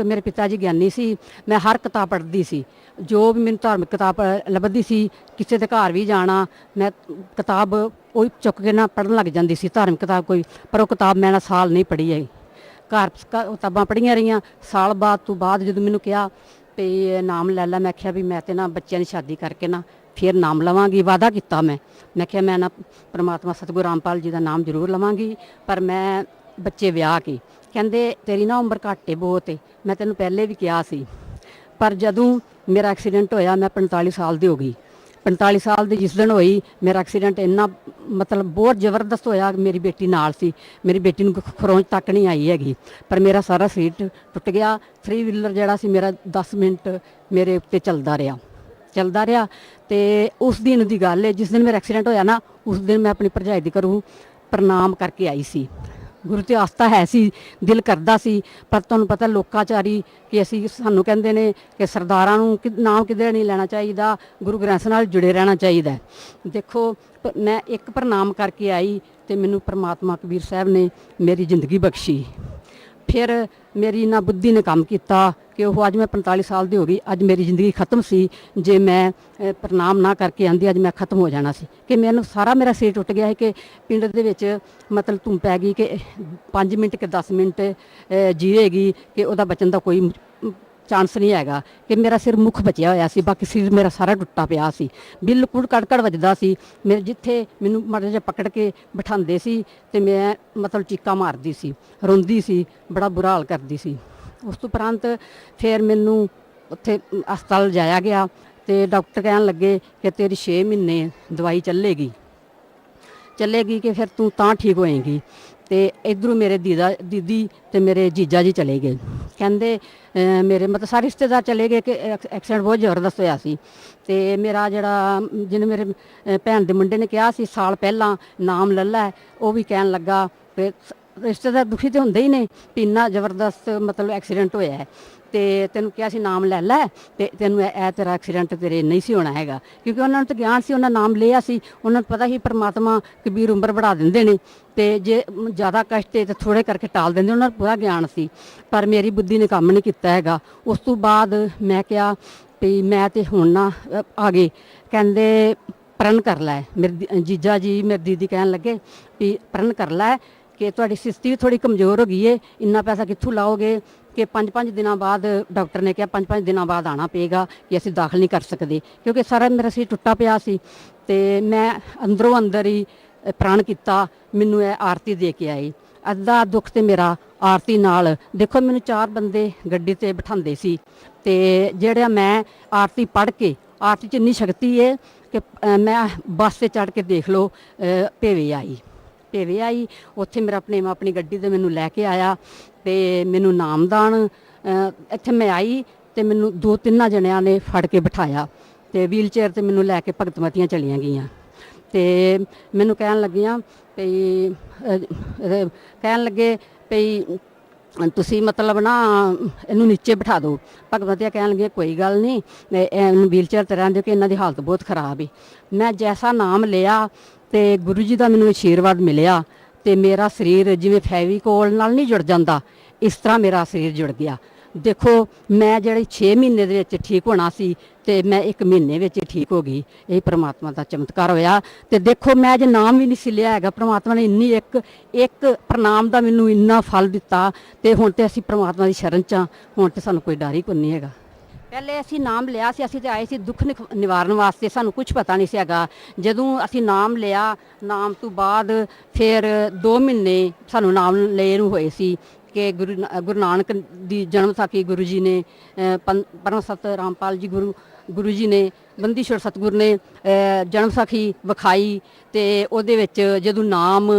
D: ਮੇਰੇ ਪਿਤਾ ਜੀ ਗਿਆਨੀ ਸੀ, ਮੈਂ ਹਰ ਕਿਤਾਬ ਪੜ੍ਹਦੀ ਸੀ, ਜੋ ਵੀ ਮੈਨੂੰ ਧਾਰਮਿਕ ਕਿਤਾਬ ਲੱਭਦੀ ਸੀ, ਕਿਸੇ ਦੇ ਘਰ ਵੀ ਜਾਣਾ ਮੈਂ ਕਿਤਾਬ ਉਹੀ ਚੁੱਕ ਕੇ ਨਾ ਪੜ੍ਹਨ ਲੱਗ ਜਾਂਦੀ ਸੀ, ਧਾਰਮਿਕ ਕਿਤਾਬ ਕੋਈ, ਪਰ ਉਹ ਕਿਤਾਬ ਮੈਂ ਨਾ ਸਾਲ ਨਹੀਂ ਪੜ੍ਹੀ ਹੈ। ਘਰ ਕਿਤਾਬਾਂ ਪੜ੍ਹੀਆਂ ਰਹੀਆਂ। ਸਾਲ ਬਾਅਦ ਤੋਂ ਬਾਅਦ ਜਦੋਂ ਮੈਨੂੰ ਕਿਹਾ ਵੀ ਨਾਮ ਲੈ ਲਾ, ਮੈਂ ਕਿਹਾ ਵੀ ਮੈਂ ਤੇ ਨਾ ਬੱਚਿਆਂ ਦੀ ਸ਼ਾਦੀ ਕਰਕੇ ਨਾ ਫਿਰ ਨਾਮ ਲਵਾਂਗੀ, ਵਾਅਦਾ ਕੀਤਾ ਮੈਂ ਕਿਹਾ ਮੈਂ ਨਾ ਪਰਮਾਤਮਾ ਸਤਿਗੁਰੂ ਰਾਮਪਾਲ ਜੀ ਦਾ ਨਾਮ ਜ਼ਰੂਰ ਲਵਾਂਗੀ, ਪਰ ਮੈਂ ਬੱਚੇ ਵਿਆਹ ਕੇ। ਕਹਿੰਦੇ ਤੇਰੀ ਨਾ ਉਮਰ ਘੱਟ ਏ ਬਹੁਤ ਏ, ਮੈਂ ਤੈਨੂੰ ਪਹਿਲੇ ਵੀ ਕਿਹਾ ਸੀ। ਪਰ ਜਦੋਂ ਮੇਰਾ ਐਕਸੀਡੈਂਟ ਹੋਇਆ ਮੈਂ 45 ਸਾਲ ਦੀ ਹੋ ਗਈ। 45 ਸਾਲ ਦੀ ਜਿਸ ਦਿਨ ਹੋਈ ਮੇਰਾ ਐਕਸੀਡੈਂਟ ਇੰਨਾ ਮਤਲਬ ਬਹੁਤ ਜ਼ਬਰਦਸਤ ਹੋਇਆ। ਮੇਰੀ ਬੇਟੀ ਨਾਲ ਸੀ, ਮੇਰੀ ਬੇਟੀ ਨੂੰ ਖਰੋਂਚ ਤੱਕ ਨਹੀਂ ਆਈ ਹੈਗੀ, ਪਰ ਮੇਰਾ ਸਾਰਾ ਸਰੀਰ ਟੁੱਟ ਗਿਆ। 3 ਵੀਲਰ ਜਿਹੜਾ ਸੀ ਮੇਰਾ 10 ਮਿੰਟ ਮੇਰੇ ਉੱਤੇ ਚੱਲਦਾ ਰਿਹਾ। ਤੇ ਉਸ ਦਿਨ ਦੀ ਗੱਲ ਹੈ, ਜਿਸ ਦਿਨ ਮੇਰਾ ਐਕਸੀਡੈਂਟ ਹੋਇਆ ਨਾ, ਉਸ ਦਿਨ ਮੈਂ ਆਪਣੀ ਭਰਜਾਈ ਦੀ ਘਰੋਂ ਪ੍ਰਣਾਮ ਕਰਕੇ ਆਈ ਸੀ। ਗੁਰੂ ਤੇ ਆਸਥਾ ਹੈ ਸੀ, ਦਿਲ ਕਰਦਾ ਸੀ, ਪਰ ਤੁਹਾਨੂੰ ਪਤਾ ਲੋਕਾਚਾਰੀ ਕਿ ਸਾਨੂੰ ਕਹਿੰਦੇ ਨੇ ਕਿ ਸਰਦਾਰਾਂ ਨੂੰ ਨਾਮ ਕਿਧਰੇ ਨਹੀਂ ਲੈਣਾ ਚਾਹੀਦਾ, ਗੁਰੂ ਗ੍ਰੰਥ ਨਾਲ ਜੁੜੇ ਰਹਿਣਾ ਚਾਹੀਦਾ। ਦੇਖੋ ਮੈਂ ਇੱਕ ਪ੍ਰਣਾਮ ਕਰਕੇ ਆਈ ਤੇ ਮੈਨੂੰ ਪ੍ਰਮਾਤਮਾ ਕਬੀਰ ਸਾਹਿਬ ਨੇ ਮੇਰੀ ਜ਼ਿੰਦਗੀ ਬਖਸ਼ੀ। ਫਿਰ ਮੇਰੀ ਨਾ ਬੁੱਧੀ ਨੇ ਕੰਮ ਕੀਤਾ ਕਿ ਉਹ ਅੱਜ ਮੈਂ 45 ਸਾਲ ਦੀ ਹੋ ਗਈ, ਅੱਜ ਮੇਰੀ ਜ਼ਿੰਦਗੀ ਖਤਮ ਸੀ। ਜੇ ਮੈਂ ਪ੍ਰਣਾਮ ਨਾ ਕਰਕੇ ਆਂਦੀ ਅੱਜ ਮੈਂ ਖਤਮ ਹੋ ਜਾਣਾ ਸੀ, ਕਿ ਮੈਨੂੰ ਸਾਰਾ ਮੇਰਾ ਸਿਰ ਟੁੱਟ ਗਿਆ ਹੈ ਕਿ ਪਿੰਡ ਦੇ ਵਿੱਚ ਮਤਲਬ ਧੁੰਮ ਪੈ ਗਈ ਕਿ 5 ਮਿੰਟ ਕਿ 10 ਮਿੰਟ ਜੀਵੇਗੀ, ਕਿ ਉਹਦਾ ਬਚਣ ਦਾ ਕੋਈ ਚਾਂਸ ਨਹੀਂ ਹੈਗਾ, ਕਿ ਮੇਰਾ ਸਿਰ ਮੁੱਖ ਬਚਿਆ ਹੋਇਆ ਸੀ, ਬਾਕੀ ਸਿਰ ਮੇਰਾ ਸਾਰਾ ਟੁੱਟਾ ਪਿਆ ਸੀ, ਬਿਲਕੁਲ ਕੜਕੜ ਵੱਜਦਾ ਸੀ। ਮੇਰੇ ਜਿੱਥੇ ਮੈਨੂੰ ਮਾੜਾ ਜਿਹਾ ਪਕੜ ਕੇ ਬਿਠਾਉਂਦੇ ਸੀ ਤੇ ਮੈਂ ਮਤਲਬ ਚੀਕਾਂ ਮਾਰਦੀ ਸੀ, ਰੋਂਦੀ ਸੀ, ਬੜਾ ਬੁਰਾ ਹਾਲ ਕਰਦੀ ਸੀ। ਉਸ ਤੋਂ ਉਪਰੰਤ ਫਿਰ ਮੈਨੂੰ ਉੱਥੇ ਹਸਪਤਾਲ ਜਾਇਆ ਗਿਆ ਤੇ ਡਾਕਟਰ ਕਹਿਣ ਲੱਗੇ ਕਿ ਤੇਰੀ 6 ਮਹੀਨੇ ਦਵਾਈ ਚੱਲੇਗੀ ਕਿ ਫਿਰ ਤੂੰ ਤਾਂ ਠੀਕ ਹੋਏਂਗੀ। ਤੇ ਇਧਰੋਂ ਮੇਰੇ ਦੀਦੀ ਤੇ ਮੇਰੇ ਜੀਜਾ ਜੀ ਚਲੇ ਗਏ। ਕਹਿੰਦੇ ਮੇਰੇ ਮਤਲਬ ਸਾਰੇ ਰਿਸ਼ਤੇਦਾਰ ਚਲੇ ਗਏ ਕਿ ਐਕਸੀਡੈਂਟ ਬਹੁਤ ਜ਼ਬਰਦਸਤ ਹੋਇਆ ਸੀ। ਤੇ ਮੇਰਾ ਜਿਹੜਾ ਜਿਹਨੇ ਮੇਰੇ ਭੈਣ ਦੇ ਮੁੰਡੇ ਨੇ ਕਿਹਾ ਸੀ ਸਾਲ ਪਹਿਲਾਂ ਨਾਮ ਲੈ ਲੈ, ਉਹ ਵੀ ਕਹਿਣ ਲੱਗਾ ਕਿ ਰਿਸ਼ਤੇਦਾਰ ਦੁਖੀ ਤੇ ਹੁੰਦੇ ਹੀ ਨੇ ਵੀ ਇੰਨਾ ਜ਼ਬਰਦਸਤ ਮਤਲਬ ਐਕਸੀਡੈਂਟ ਹੋਇਆ ਹੈ, ਤੇ ਤੈਨੂੰ ਕਿਹਾ ਸੀ ਨਾਮ ਲੈ ਲੈ, ਤੇ ਤੈਨੂੰ ਇਹ ਤੇਰਾ ਐਕਸੀਡੈਂਟ ਤੇਰੇ ਨਹੀਂ ਸੀ ਹੋਣਾ ਹੈਗਾ, ਕਿਉਂਕਿ ਉਹਨਾਂ ਨੂੰ ਤਾਂ ਗਿਆਨ ਸੀ, ਉਹਨਾਂ ਨਾਮ ਲਿਆ ਸੀ, ਉਹਨਾਂ ਨੂੰ ਪਤਾ ਸੀ ਪਰਮਾਤਮਾ ਕਬੀਰ ਉਮਰ ਵਧਾ ਦਿੰਦੇ ਨੇ, ਤੇ ਜੇ ਜ਼ਿਆਦਾ ਕਸ਼ਟ ਹੈ ਤਾਂ ਥੋੜ੍ਹੇ ਕਰਕੇ ਟਾਲ ਦਿੰਦੇ, ਉਹਨਾਂ ਨੂੰ ਪੂਰਾ ਗਿਆਨ ਸੀ। ਪਰ ਮੇਰੀ ਬੁੱਧੀ ਨੇ ਕੰਮ ਨਹੀਂ ਕੀਤਾ ਹੈਗਾ। ਉਸ ਤੋਂ ਬਾਅਦ ਮੈਂ ਕਿਹਾ ਵੀ ਮੈਂ ਤੇ ਹੁਣ ਨਾ ਆ ਗਏ, ਕਹਿੰਦੇ ਪ੍ਰਣ ਕਰ ਲੈ। ਮੇਰੇ ਜੀਜਾ ਜੀ ਮੇਰੀ ਦੀਦੀ ਕਹਿਣ ਲੱਗੇ ਵੀ ਪ੍ਰਣ ਕਰ ਲੈ ਕਿ ਤੁਹਾਡੀ ਸਿਸਤੀ ਵੀ ਥੋੜੀ ਕਮਜ਼ੋਰ ਹੋ ਗਈ ਹੈ, ਇੰਨਾ ਪੈਸਾ ਕਿੱਥੋਂ ਲਾਓਗੇ, ਕਿ 5-5 ਦਿਨਾਂ ਬਾਅਦ ਡਾਕਟਰ ਨੇ ਕਿਹਾ 5-5 ਦਿਨਾਂ ਬਾਅਦ ਆਉਣਾ ਪਏਗਾ, ਕਿ ਅਸੀਂ ਦਾਖਲ ਨਹੀਂ ਕਰ ਸਕਦੇ, ਕਿਉਂਕਿ ਸਾਰਾ ਮੇਰਾ ਸਿਰ ਟੁੱਟਾ ਪਿਆ ਸੀ। ਤੇ ਮੈਂ ਅੰਦਰੋਂ ਅੰਦਰ ਹੀ ਪ੍ਰਣ ਕੀਤਾ, ਮੈਨੂੰ ਇਹ ਆਰਤੀ ਦੇ ਕੇ ਆਈ। ਅੱਧਾ ਦੁੱਖ ਤੇ ਮੇਰਾ ਆਰਤੀ ਨਾਲ, ਦੇਖੋ ਮੈਨੂੰ 4 ਬੰਦੇ ਗੱਡੀ ਤੇ ਬਿਠਾਉਂਦੇ ਸੀ, ਤੇ ਜਿਹੜਾ ਮੈਂ ਆਰਤੀ ਪੜ੍ਹ ਕੇ, ਆਰਤੀ 'ਚ ਇੰਨੀ ਸ਼ਕਤੀ ਹੈ ਕਿ ਮੈਂ ਬੱਸ 'ਤੇ ਚੜ੍ਹ ਕੇ ਦੇਖ ਲਓ ਭੇਵੇ ਆਈ ਉੱਥੇ ਮੇਰਾ ਆਪਣੀ ਗੱਡੀ ਤੇ ਮੈਨੂੰ ਲੈ ਕੇ ਆਇਆ, ਤੇ ਮੈਨੂੰ ਨਾਮਦਾਨ ਇੱਥੇ ਮੈਂ ਆਈ ਤੇ ਮੈਨੂੰ 2-3 ਜਣਿਆਂ ਨੇ ਫੜ ਕੇ ਬਿਠਾਇਆ, ਤੇ ਵੀਲ ਚੇਅਰ ਤੇ ਮੈਨੂੰ ਲੈ ਕੇ ਭਗਤਮਤੀਆਂ ਚਲੀਆਂ ਗਈਆਂ। ਤੇ ਮੈਨੂੰ ਕਹਿਣ ਲੱਗੇ ਵੀ ਤੁਸੀਂ ਮਤਲਬ ਨਾ ਇਹਨੂੰ ਨੀਚੇ ਬਿਠਾ ਦਿਓ। ਭਗਵਤ ਜੀ ਕਹਿਣ ਲੱਗੇ ਕੋਈ ਗੱਲ ਨਹੀਂ, ਇਹਨੂੰ ਵੀਲਚੇਅਰ ਤੇ ਰਹਿਣ ਦਿਓ ਕਿ ਇਹਨਾਂ ਦੀ ਹਾਲਤ ਬਹੁਤ ਖਰਾਬ ਹੈ। ਮੈਂ ਜੈਸਾ ਨਾਮ ਲਿਆ ਤੇ ਗੁਰੂ ਜੀ ਦਾ ਮੈਨੂੰ ਆਸ਼ੀਰਵਾਦ ਮਿਲਿਆ ਤੇ ਮੇਰਾ ਸਰੀਰ ਜਿਵੇਂ ਫੈਵੀਕੋਲ ਨਾਲ ਨਹੀਂ ਜੁੜ ਜਾਂਦਾ, ਇਸ ਤਰ੍ਹਾਂ ਮੇਰਾ ਸਰੀਰ ਜੁੜ ਗਿਆ। ਦੇਖੋ ਮੈਂ ਜਿਹੜੀ 6 ਮਹੀਨੇ ਦੇ ਵਿੱਚ ਠੀਕ ਹੋਣਾ ਸੀ ਤੇ ਮੈਂ 1 ਮਹੀਨੇ ਵਿੱਚ ਠੀਕ ਹੋ ਗਈ। ਇਹ ਪ੍ਰਮਾਤਮਾ ਦਾ ਚਮਤਕਾਰ ਹੋਇਆ। ਤੇ ਦੇਖੋ ਮੈਂ ਜੇ ਨਾਮ ਵੀ ਨਹੀਂ ਸੀ ਲਿਆ ਹੈਗਾ, ਪ੍ਰਮਾਤਮਾ ਨੇ ਇੰਨੀ ਇੱਕ ਪ੍ਰਣਾਮ ਦਾ ਮੈਨੂੰ ਇੰਨਾ ਫਲ ਦਿੱਤਾ। ਤੇ ਹੁਣ ਤੇ ਅਸੀਂ ਪ੍ਰਮਾਤਮਾ ਦੀ ਸ਼ਰਨ 'ਚ ਹਾਂ, ਹੁਣ ਤੇ ਸਾਨੂੰ ਕੋਈ ਡਰ ਹੀ ਕੋਈ ਨਹੀਂ ਹੈਗਾ। ਪਹਿਲੇ ਅਸੀਂ ਨਾਮ ਲਿਆ ਸੀ, ਅਸੀਂ ਤੇ ਆਏ ਸੀ ਦੁੱਖ ਨਿਵਾਰਨ ਵਾਸਤੇ, ਸਾਨੂੰ ਕੁਝ ਪਤਾ ਨਹੀਂ ਸੀ ਹੈਗਾ। ਜਦੋਂ ਅਸੀਂ ਨਾਮ ਲਿਆ, ਨਾਮ ਤੋਂ ਬਾਅਦ ਫਿਰ 2 ਮਹੀਨੇ ਸਾਨੂੰ ਨਾਮ ਲਏ ਨੂੰ ਹੋਏ ਸੀ ਕਿ ਗੁਰੂ ਨਾਨਕ ਦੀ ਜਨਮ ਸਾਖੀ ਗੁਰੂ ਜੀ ਨੇ ਪਰਮ ਸਤ ਰਾਮਪਾਲ ਜੀ ਗੁਰੂ ਜੀ ਨੇ ਬੰਦੀਸ਼ਵਰ ਸਤਿਗੁਰੂ ਨੇ ਜਨਮ ਸਾਖੀ ਵਿਖਾਈ। ਤੇ ਉਹਦੇ ਵਿੱਚ ਜਦੋਂ ਨਾਮ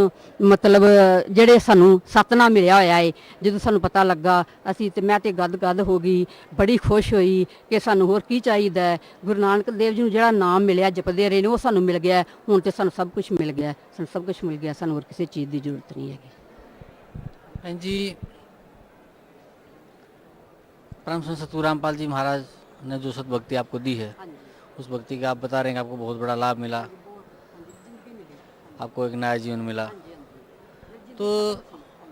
D: ਮਤਲਬ ਜਿਹੜੇ ਸਾਨੂੰ ਸਤਨਾਮ ਮਿਲਿਆ ਹੋਇਆ ਹੈ, ਜਦੋਂ ਸਾਨੂੰ ਪਤਾ ਲੱਗਾ ਅਸੀਂ ਤੇ ਮੈਂ ਤੇ ਗਦ ਹੋ ਗਈ, ਬੜੀ ਖੁਸ਼ ਹੋਈ ਕਿ ਸਾਨੂੰ ਹੋਰ ਕੀ ਚਾਹੀਦਾ ਹੈ। ਗੁਰੂ ਨਾਨਕ ਦੇਵ ਜੀ ਨੂੰ ਜਿਹੜਾ ਨਾਮ ਮਿਲਿਆ ਜਪਦੇ ਰਹੇ ਨੇ ਉਹ ਸਾਨੂੰ ਮਿਲ ਗਿਆ। ਹੁਣ ਤੇ ਸਾਨੂੰ ਸਭ ਕੁਝ ਮਿਲ ਗਿਆ, ਸਾਨੂੰ ਸਭ ਕੁਝ ਮਿਲ ਗਿਆ, ਸਾਨੂੰ ਹੋਰ ਕਿਸੇ ਚੀਜ਼ ਦੀ ਜ਼ਰੂਰਤ नहीं है।
C: बहन जी, परम संत सतगुरु रामपाल जी महाराज ने जो सद्भक्ति आपको दी है, उस भक्ति का आप बता रहे हैं कि आपको बहुत बड़ा लाभ मिला, आपको एक नया जीवन मिला। तो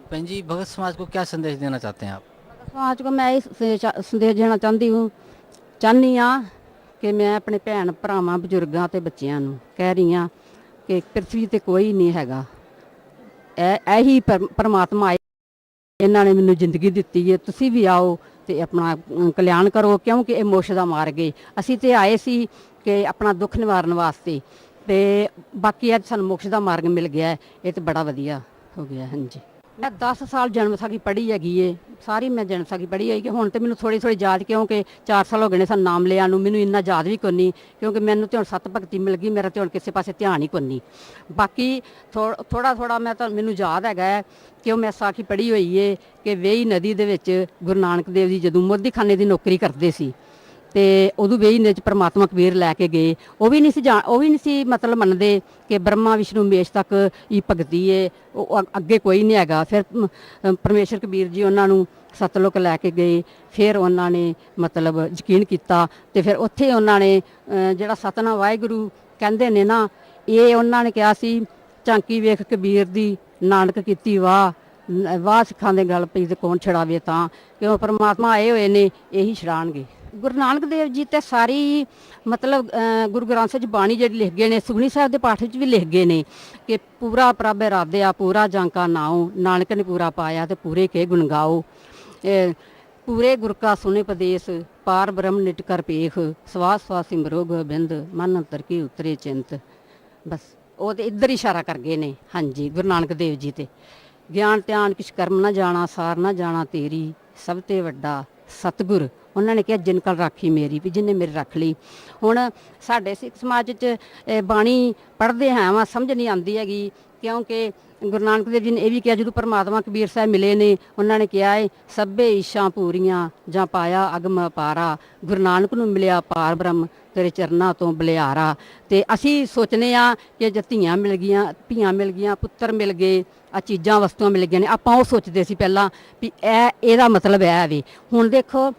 C: बहन जी, भगत समाज को क्या संदेश देना चाहते हैं आप?
D: समाज को मैं संदेश देना ਚਾਹੁੰਦੀ ਹਾਂ ਕਿ ਮੈਂ ਆਪਣੇ ਭੈਣ ਭਰਾਵਾਂ ਬਜ਼ੁਰਗਾਂ ਤੇ ਬੱਚਿਆਂ ਨੂੰ ਕਹਿ ਰਹੀ ਹਾਂ ਕਿ ਪ੍ਰਿਥਵੀ ਤੇ ਕੋਈ ਨਹੀਂ ਹੈਗਾ। ਇਹੀ ਪਰਮਾਤਮਾ ਆਏ, ਇਹਨਾਂ ਨੇ ਮੈਨੂੰ ਜ਼ਿੰਦਗੀ ਦਿੱਤੀ ਹੈ। ਤੁਸੀਂ ਵੀ ਆਓ ਤੇ ਆਪਣਾ ਕਲਿਆਣ ਕਰੋ, ਕਿਉਂਕਿ ਇਹ ਮੋਕਸ਼ ਦਾ ਮਾਰਗ ਹੈ। ਅਸੀਂ ਤੇ ਆਏ ਸੀ ਕਿ ਆਪਣਾ ਦੁੱਖ ਨਿਵਾਰਨ ਵਾਸਤੇ, ਤੇ ਬਾਕੀ ਅੱਜ ਸਾਨੂੰ ਮੋਕਸ਼ ਦਾ ਮਾਰਗ ਮਿਲ ਗਿਆ ਹੈ। ਇਹ ਤੇ ਬੜਾ ਵਧੀਆ ਹੋ ਗਿਆ। ਹਾਂਜੀ, ਮੈਂ 10 ਸਾਲ ਜਨਮ ਸਾਖੀ ਪੜ੍ਹੀ ਹੈਗੀ ਏ, ਸਾਰੀ ਮੈਂ ਜਨਮ ਸਾਖੀ ਪੜ੍ਹੀ ਹੈਗੀ। ਹੁਣ ਤੇ ਮੈਨੂੰ ਥੋੜੀ ਯਾਦ, ਕਿਉਂਕਿ 4 ਸਾਲ ਹੋ ਗਏ ਨੇ ਸਾਨੂੰ ਨਾਮ ਲਿਆ ਨੂੰ, ਮੈਨੂੰ ਇੰਨਾ ਯਾਦ ਵੀ ਕੋਈ ਨਹੀਂ, ਕਿਉਂਕਿ ਮੈਨੂੰ ਤੇ ਹੁਣ ਸਤ ਭਗਤੀ ਮਿਲ ਗਈ, ਮੇਰਾ ਤੇ ਹੁਣ ਕਿਸੇ ਪਾਸੇ ਧਿਆਨ ਹੀ ਕੋਈ ਨਹੀਂ। ਬਾਕੀ ਥੋੜਾ ਮੈਂ ਤਾਂ ਮੈਨੂੰ ਯਾਦ ਹੈਗਾ ਕਿ ਉਹ ਮੈਂ ਸਾਖੀ ਪੜ੍ਹੀ ਹੋਈ ਏ ਕਿ ਵੇਈ ਨਦੀ ਦੇ ਵਿੱਚ ਗੁਰੂ ਨਾਨਕ ਦੇਵ ਜੀ ਜਦੋਂ ਮੋਦੀਖਾਨੇ ਦੀ ਨੌਕਰੀ ਕਰਦੇ ਸੀ ਤੇ ਉਦੋਂ ਵੇਈ ਨਦੀ 'ਚ ਪਰਮਾਤਮਾ ਕਬੀਰ ਲੈ ਕੇ ਗਏ। ਉਹ ਵੀ ਨਹੀਂ ਸੀ ਮਤਲਬ ਮੰਨਦੇ ਕਿ ਬ੍ਰਹਮਾ ਵਿਸ਼ਨੂੰ ਮੇਸ਼ ਤੱਕ ਹੀ ਭਗਤੀ ਏ, ਉਹ ਅੱਗੇ ਕੋਈ ਨਹੀਂ ਹੈਗਾ। ਫਿਰ ਪਰਮੇਸ਼ਰ ਕਬੀਰ ਜੀ ਉਹਨਾਂ ਨੂੰ ਸਤਲੋਕ ਲੈ ਕੇ ਗਏ। ਫਿਰ ਉਹਨਾਂ ਨੇ ਮਤਲਬ ਯਕੀਨ ਕੀਤਾ ਤੇ ਫਿਰ ਉੱਥੇ ਉਹਨਾਂ ਨੇ ਜਿਹੜਾ ਸਤਨਾਮ ਵਾਹਿਗੁਰੂ ਕਹਿੰਦੇ ਨੇ ਨਾ, ਇਹ ਉਹਨਾਂ ਨੇ ਕਿਹਾ ਸੀ, ਝਾਂਕੀ ਵੇਖ ਕਬੀਰ ਦੀ ਨਾਨਕ ਕੀਤੀ ਵਾਹ ਸਿੱਖਾਂ ਦੇ ਗਲ ਪਈ ਤੇ ਕੌਣ ਛੜਾਵੇ ਤਾਂ, ਕਿਉਂ ਪਰਮਾਤਮਾ ਆਏ ਹੋਏ ਨੇ, ਇਹੀ ਛੜਾਣਗੇ। ਗੁਰੂ ਨਾਨਕ ਦੇਵ ਜੀ ਤੇ ਸਾਰੀ ਮਤਲਬ ਗੁਰੂ ਗ੍ਰੰਥ ਸਾਹਿਬ 'ਚ ਬਾਣੀ ਜਿਹੜੀ ਲਿਖ ਗਏ ਨੇ, ਸੁਖਮਨੀ ਸਾਹਿਬ ਦੇ ਪਾਠ ਵਿੱਚ ਵੀ ਲਿਖ ਗਏ ਨੇ ਕਿ ਪੂਰਾ ਪ੍ਰਭ ਰਾਧਿਆ ਪੂਰਾ ਜਾਂਕਾ ਨਾਉ, ਨਾਨਕ ਨੇ ਪੂਰਾ ਪਾਇਆ ਤੇ ਪੂਰੇ ਕੇ ਗੁਣ ਗਾਓ। ਪੂਰੇ ਗੁਰ ਕਾ ਸੁਨੇ ਪਦੇਸ, ਪਾਰ ਬ੍ਰਹਮ ਨਿਟ ਕਰ ਪੇਖ, ਸਵਾਸ ਸਵਾਸ ਸਿਮਰੋ ਗੋਬਿੰਦ, ਮਨ ਅੰਤਰ ਕੀ ਉਤਰੇ ਚਿੰਤ। ਬਸ ਉਹ ਤੇ ਇੱਧਰ ਇਸ਼ਾਰਾ ਕਰ ਗਏ ਨੇ। ਹਾਂਜੀ, ਗੁਰੂ ਨਾਨਕ ਦੇਵ ਜੀ ਤੇ ਗਿਆਨ ਧਿਆਨ ਕਿਛ ਕਰਮ ਨਾ ਜਾਣਾ, ਸਾਰ ਨਾ ਜਾਣਾ ਤੇਰੀ, ਸਭ ਤੇ ਵੱਡਾ ਸਤਿਗੁਰ। ਉਹਨਾਂ ਨੇ ਕਿਹਾ ਜਿਨ ਕਲ ਰਾਖੀ ਮੇਰੀ, ਵੀ ਜਿਹਨੇ ਮੇਰੀ ਰੱਖ ਲਈ। ਹੁਣ ਸਾਡੇ ਸਿੱਖ ਸਮਾਜ 'ਚ ਬਾਣੀ ਪੜ੍ਹਦੇ ਹਾਂ ਵਾ, ਸਮਝ ਨਹੀਂ ਆਉਂਦੀ ਹੈਗੀ, ਕਿਉਂਕਿ ਗੁਰੂ ਨਾਨਕ ਦੇਵ ਜੀ ਨੇ ਇਹ ਵੀ ਕਿਹਾ, ਜਦੋਂ ਪਰਮਾਤਮਾ ਕਬੀਰ ਸਾਹਿਬ ਮਿਲੇ ਨੇ, ਉਹਨਾਂ ਨੇ ਕਿਹਾ ਹੈ ਸਭੇ ਇੱਛਾ ਪੂਰੀਆਂ ਜਾਂ ਪਾਇਆ ਅਗਮ ਅਪਾਰਾ, ਗੁਰੂ ਨਾਨਕ ਨੂੰ ਮਿਲਿਆ ਪਾਰ ਬ੍ਰਹਮ ਤੇਰੇ ਚਰਨਾਂ ਤੋਂ ਬਲਿਆਰਾ। ਤੇ ਅਸੀਂ ਸੋਚਨੇ ਆ ਕਿ ਜੇ ਧੀਆਂ ਮਿਲ ਗਈਆਂ, ਪੁੱਤਰ ਮਿਲ ਗਏ, ਆ ਚੀਜ਼ਾਂ ਵਸਤੂਆਂ ਮਿਲ ਗਈਆਂ ਨੇ, ਆਪਾਂ ਉਹ ਸੋਚਦੇ ਸੀ ਪਹਿਲਾਂ ਵੀ ਇਹਦਾ ਮਤਲਬ ਹੈ ਵੀ। ਹੁਣ ਦੇਖੋ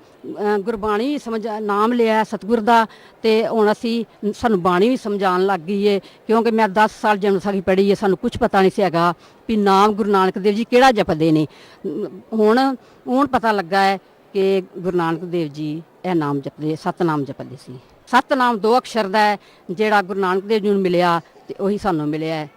D: ਗੁਰਬਾਣੀ ਨਾਮ ਲਿਆ ਸਤਿਗੁਰ ਦਾ, ਤੇ ਹੁਣ ਸਾਨੂੰ ਬਾਣੀ ਵੀ ਸਮਝਾਉਣ ਲੱਗ ਗਈ ਏ, ਕਿਉਂਕਿ ਮੈਂ 10 ਸਾਲ ਜਨਮ ਸਾਖੀ ਪੜ੍ਹੀ ਏ, ਸਾਨੂੰ ਕੁਝ ਪਤਾ ਨਹੀਂ ਸੀ ਹੈਗਾ ਵੀ ਨਾਮ ਗੁਰੂ ਨਾਨਕ ਦੇਵ ਜੀ ਕਿਹੜਾ ਜਪਦੇ ਨੇ। ਹੁਣ ਪਤਾ ਲੱਗਾ ਹੈ ਕਿ ਗੁਰੂ ਨਾਨਕ ਦੇਵ ਜੀ ਇਹ ਨਾਮ ਜਪਦੇ, ਸਤਨਾਮ ਜਪਦੇ ਸੀ। ਸਤਨਾਮ 2 ਅਕਸ਼ਰ ਦਾ ਹੈ, ਜਿਹੜਾ ਗੁਰੂ ਨਾਨਕ ਦੇਵ ਜੀ ਨੂੰ ਮਿਲਿਆ ਤੇ ਉਹੀ ਸਾਨੂੰ ਮਿਲਿਆ ਹੈ।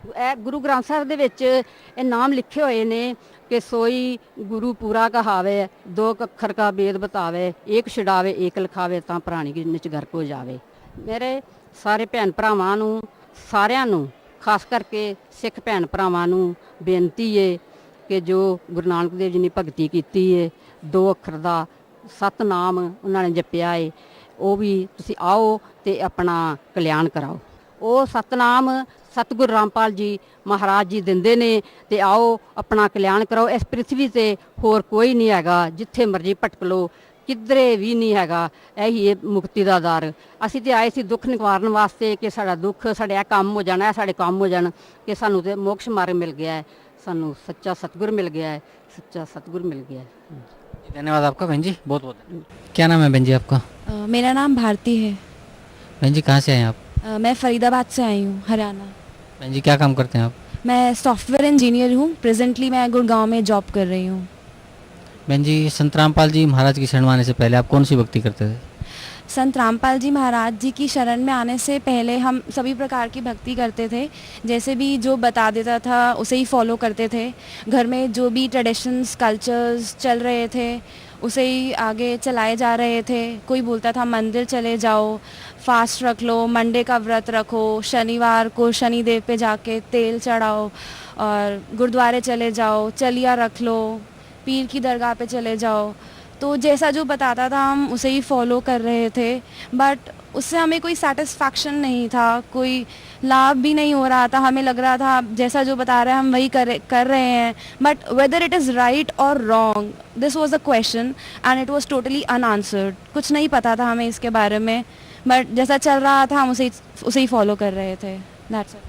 D: ਇਹ ਗੁਰੂ ਗ੍ਰੰਥ ਸਾਹਿਬ ਦੇ ਵਿੱਚ ਇਹ ਨਾਮ ਲਿਖੇ ਹੋਏ ਨੇ ਕਿ ਸੋਈ ਗੁਰੂ ਪੂਰਾ ਕਹਾਵੇ, 2 ਅੱਖਰ ਕਾ ਵੇਦ ਬਤਾਵੇ, ਏਕ ਛਡਾਵੇ ਏਕ ਲਿਖਾਵੇ, ਤਾਂ ਪ੍ਰਾਣੀ ਕੀ ਨਿਚ ਗਰਕ ਹੋ ਜਾਵੇ। ਮੇਰੇ ਸਾਰੇ ਭੈਣ ਭਰਾਵਾਂ ਨੂੰ, ਸਾਰਿਆਂ ਨੂੰ, ਖਾਸ ਕਰਕੇ ਸਿੱਖ ਭੈਣ ਭਰਾਵਾਂ ਨੂੰ ਬੇਨਤੀ ਏ ਕਿ ਜੋ ਗੁਰੂ ਨਾਨਕ ਦੇਵ ਜੀ ਨੇ ਭਗਤੀ ਕੀਤੀ ਏ, 2 ਅੱਖਰ ਦਾ ਸਤਨਾਮ ਉਹਨਾਂ ਨੇ ਜਪਿਆ ਏ, ਉਹ ਵੀ ਤੁਸੀਂ ਆਓ ਤੇ ਆਪਣਾ ਕਲਿਆਣ ਕਰਾਓ। ਉਹ ਸਤਨਾਮ ਸਤਿਗੁਰੂ ਰਾਮਪਾਲ ਜੀ ਮਹਾਰਾਜ ਜੀ ਦਿੰਦੇ ਨੇ, ਤੇ ਆਓ ਆਪਣਾ ਕਲਿਆਣ ਕਰਾਓ। ਇਸ ਪ੍ਰਿਥਵੀ ਤੇ ਹੋਰ ਕੋਈ ਨਹੀਂ ਹੈਗਾ, ਜਿੱਥੇ ਮਰਜ਼ੀ ਭਟਕ ਲਓ, ਕਿਧਰੇ ਵੀ ਨਹੀਂ ਹੈਗਾ। ਇਹੀ ਇਹ ਮੁਕਤੀ ਦਾ ਦਰ। ਅਸੀਂ ਤੇ ਆਏ ਸੀ ਦੁੱਖ ਨਿਵਾਰਨ ਵਾਸਤੇ ਕਿ ਸਾਡਾ ਦੁੱਖ, ਸਾਡੇ ਇਹ ਕੰਮ ਹੋ ਜਾਣਾ, ਸਾਡੇ ਕੰਮ ਹੋ ਜਾਣ, ਕਿ ਸਾਨੂੰ ਤੇ ਮੋਕਸ਼ ਮਾਰਗ ਮਿਲ ਗਿਆ ਹੈ, ਸਾਨੂੰ ਸੱਚਾ ਸਤਿਗੁਰ ਮਿਲ ਗਿਆ ਹੈ, सच्चा सतगुरु मिल गया।
C: धन्यवाद आपका बहन जी, बहुत बहुत धन्यवाद। क्या नाम है बहन जी आपका?
E: मेरा नाम भारती है।
C: बहन जी कहाँ से आए हैं आप?
E: मैं फरीदाबाद से आई हूँ, हरियाणा।
C: बहन जी क्या काम करते हैं आप?
E: मैं सॉफ्टवेयर इंजीनियर हूँ। प्रेजेंटली मैं गुड़गांव में जॉब कर रही हूँ।
C: बहन जी संत रामपाल जी महाराज की शरण में आने से पहले आप कौन सी भक्ति करते थे?
E: संत रामपाल जी महाराज जी की शरण में आने से पहले हम सभी प्रकार की भक्ति करते थे। जैसे भी जो बता देता था उसे ही फॉलो करते थे। घर में जो भी ट्रेडिशंस कल्चर्स चल रहे थे उसे ही आगे चलाए जा रहे थे। कोई बोलता था मंदिर चले जाओ, फास्ट रख लो, मंडे का व्रत रखो, शनिवार को शनिदेव पे जाके तेल चढ़ाओ, और गुरुद्वारे चले जाओ, चलिया रख लो, पीर की दरगाह पे चले जाओ। तो जैसा जो बताता था हम उसे ही फॉलो कर रहे थे, बट उससे हमें कोई सेटिस्फैक्शन नहीं था, कोई लाभ भी नहीं हो रहा था। हमें लग रहा था जैसा जो बता रहे हैं हम वही कर रहे हैं, but whether it is right और wrong, this was a question and it was totally unanswered. कुछ नहीं पता था हमें इसके बारे में, बट जैसा चल रहा था हम उसे ही फॉलो कर रहे थे। That's it.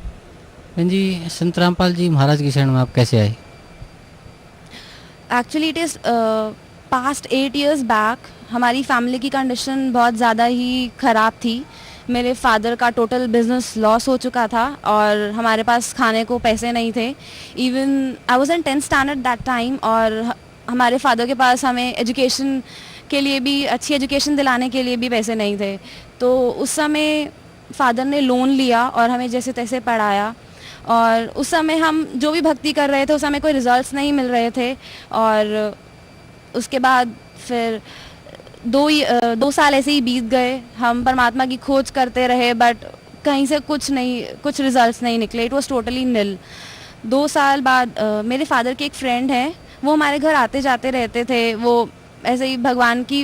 C: बहन जी संत रामपाल जी महाराज की शरण में आप कैसे आए?
E: Actually it is past 8 years back हमारी फैमिली की कंडीशन बहुत ज़्यादा ही ख़राब थी। मेरे फादर का टोटल बिजनेस लॉस हो चुका था और हमारे पास खाने को पैसे नहीं थे। Even I was in 10th standard that time, और हमारे फादर के पास हमें एजुकेशन के लिए भी, अच्छी एजुकेशन दिलाने के लिए भी पैसे नहीं थे। तो उस समय फादर ने लोन लिया और हमें जैसे तैसे पढ़ाया, और उस समय हम जो भी भक्ति कर रहे थे उस समय कोई रिजल्ट्स नहीं मिल रहे थे। और उसके बाद फिर 2 साल ऐसे ही बीत गए। हम परमात्मा की खोज करते रहे, बट कहीं से कुछ रिजल्ट्स नहीं निकले। इट वाज टोटली निल। 2 साल बाद मेरे फादर के एक फ्रेंड हैं, वो हमारे घर आते जाते रहते थे। वो ऐसे ही भगवान की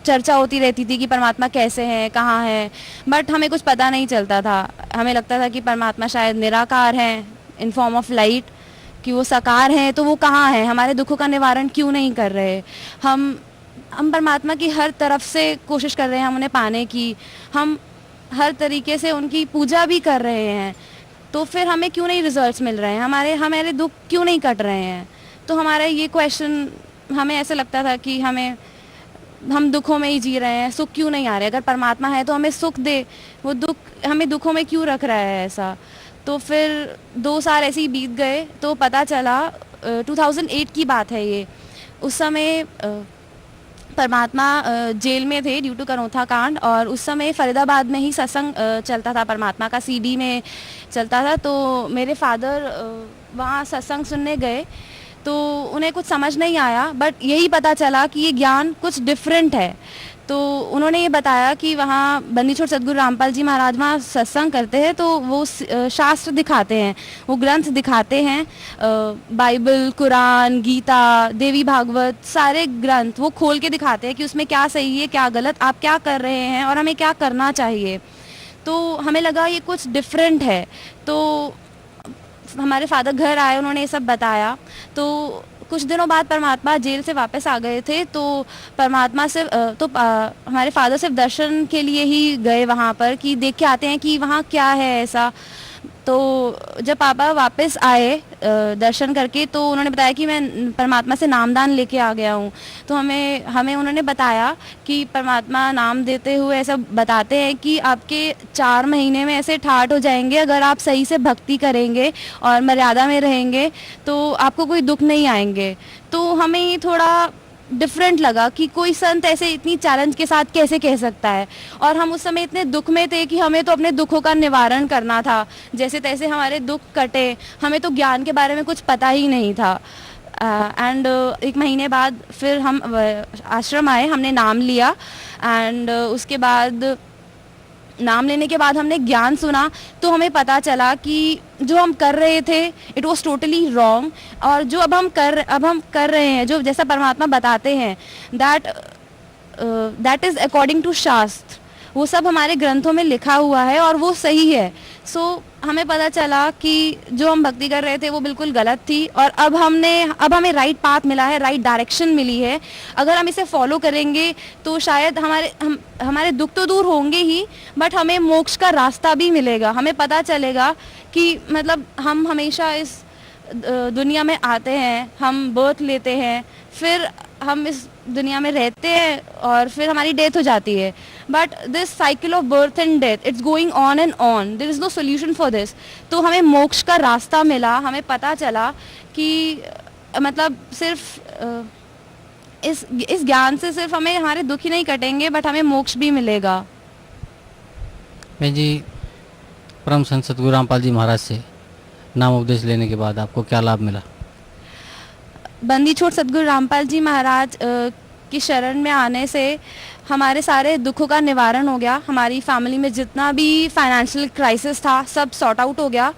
E: चर्चा होती रहती थी कि परमात्मा कैसे हैं, कहाँ हैं, बट हमें कुछ पता नहीं चलता था। हमें लगता था कि परमात्मा शायद निराकार हैं इन फॉर्म ऑफ लाइट, कि वो साकार हैं, तो वो कहाँ हैं, हमारे दुखों का निवारण क्यों नहीं कर रहे। हम परमात्मा की हर तरफ से कोशिश कर रहे हैं हम उन्हें पाने की, हम हर तरीके से उनकी पूजा भी कर रहे हैं, तो फिर हमें क्यों नहीं रिजल्ट्स मिल रहे हैं, हमारे दुख क्यों नहीं कट रहे हैं। तो हमारा ये क्वेश्चन, हमें ऐसे लगता था कि हम दुखों में ही जी रहे हैं, सुख क्यों नहीं आ रहे। अगर परमात्मा है तो हमें सुख दे, वो हमें दुखों में क्यों रख रहा है ऐसा। तो फिर 2 साल ऐसे ही बीत गए, तो पता चला 2008 की बात है ये। उस समय परमात्मा जेल में थे ड्यू टू करोथा कांड, और उस समय फरीदाबाद में ही सत्संग चलता था, परमात्मा का CD में चलता था। तो मेरे फादर वहाँ सत्संग सुनने गए, तो उन्हें कुछ समझ नहीं आया, बट यही पता चला कि ये ज्ञान कुछ डिफरेंट है। तो उन्होंने ये बताया कि वहाँ बंदी छोड़ सतगुरु रामपाल जी महाराज वहाँ सत्संग करते हैं, तो वो शास्त्र दिखाते हैं, वो ग्रंथ दिखाते हैं, बाइबल, कुरान, गीता, देवी भागवत, सारे ग्रंथ वो खोल के दिखाते हैं कि उसमें क्या सही है, क्या गलत, आप क्या कर रहे हैं और हमें क्या करना चाहिए। तो हमें लगा ये कुछ डिफरेंट है। तो हमारे फादर घर आए, उन्होंने ये सब बताया। तो कुछ दिनों बाद परमात्मा जेल से वापस आ गए थे, तो परमात्मा से हमारे फादर सिर्फ दर्शन के लिए ही गए वहाँ पर, कि देख के आते हैं कि वहाँ क्या है ऐसा। तो जब पापा वापस आए दर्शन करके, तो उन्होंने बताया कि मैं परमात्मा से नामदान लेके आ गया हूँ। तो हमें उन्होंने बताया कि परमात्मा नाम देते हुए ऐसा बताते हैं कि आपके 4 महीने में ऐसे ठाट हो जाएंगे, अगर आप सही से भक्ति करेंगे और मर्यादा में रहेंगे तो आपको कोई दुख नहीं आएंगे। तो हमें ये थोड़ा डिफरेंट लगा कि कोई संत ऐसे इतनी चैलेंज के साथ कैसे कह सकता है। और हम उस समय इतने दुख में थे कि हमें तो अपने दुखों का निवारण करना था, जैसे तैसे हमारे दुख कटे। हमें तो ज्ञान के बारे में कुछ पता ही नहीं था। एंड 1 महीने बाद फिर हम आश्रम आए, हमने नाम लिया, एंड उसके बाद नाम लेने के बाद हमने ज्ञान सुना, तो हमें पता चला कि जो हम कर रहे थे इट वाज टोटली रॉन्ग, और जो अब हम कर रहे हैं, जो जैसा परमात्मा बताते हैं, दैट इज़ अकॉर्डिंग टू शास्त्र, वो सब हमारे ग्रंथों में लिखा हुआ है और वो सही है। सो हमें पता चला कि जो हम भक्ति कर रहे थे वो बिल्कुल गलत थी, और अब हमें राइट पाथ मिला है, राइट डायरेक्शन मिली है। अगर हम इसे फॉलो करेंगे तो शायद हमारे दुख तो दूर होंगे ही, बट हमें मोक्ष का रास्ता भी मिलेगा। हमें पता चलेगा कि मतलब हम हमेशा इस दुनिया में आते हैं, हम बर्थ लेते हैं, फिर हम इस दुनिया में रहते हैं और फिर हमारी डेथ हो जाती है. But this cycle of birth and death, it's going on and on, there is no solution for this. तो हमें मोक्ष का रास्ता मिला, हमें पता चला कि मतलब सिर्फ इस ज्ञान से सिर्फ हमें हमारे दुख ही नहीं कटेंगे बट हमें मोक्ष भी मिलेगा.
C: बहन जी, परम संत सतगुरु रामपाल जी महाराज से नाम उपदेश लेने के बाद आपको क्या लाभ मिला?
E: बंदी छोड़ सतगुरु रामपाल जी महाराज की शरण में आने से हमारे सारे दुखों का निवारण हो गया. हमारी फैमिली में जितना भी फाइनेंशियल क्राइसिस था सब सॉर्ट आउट हो गया.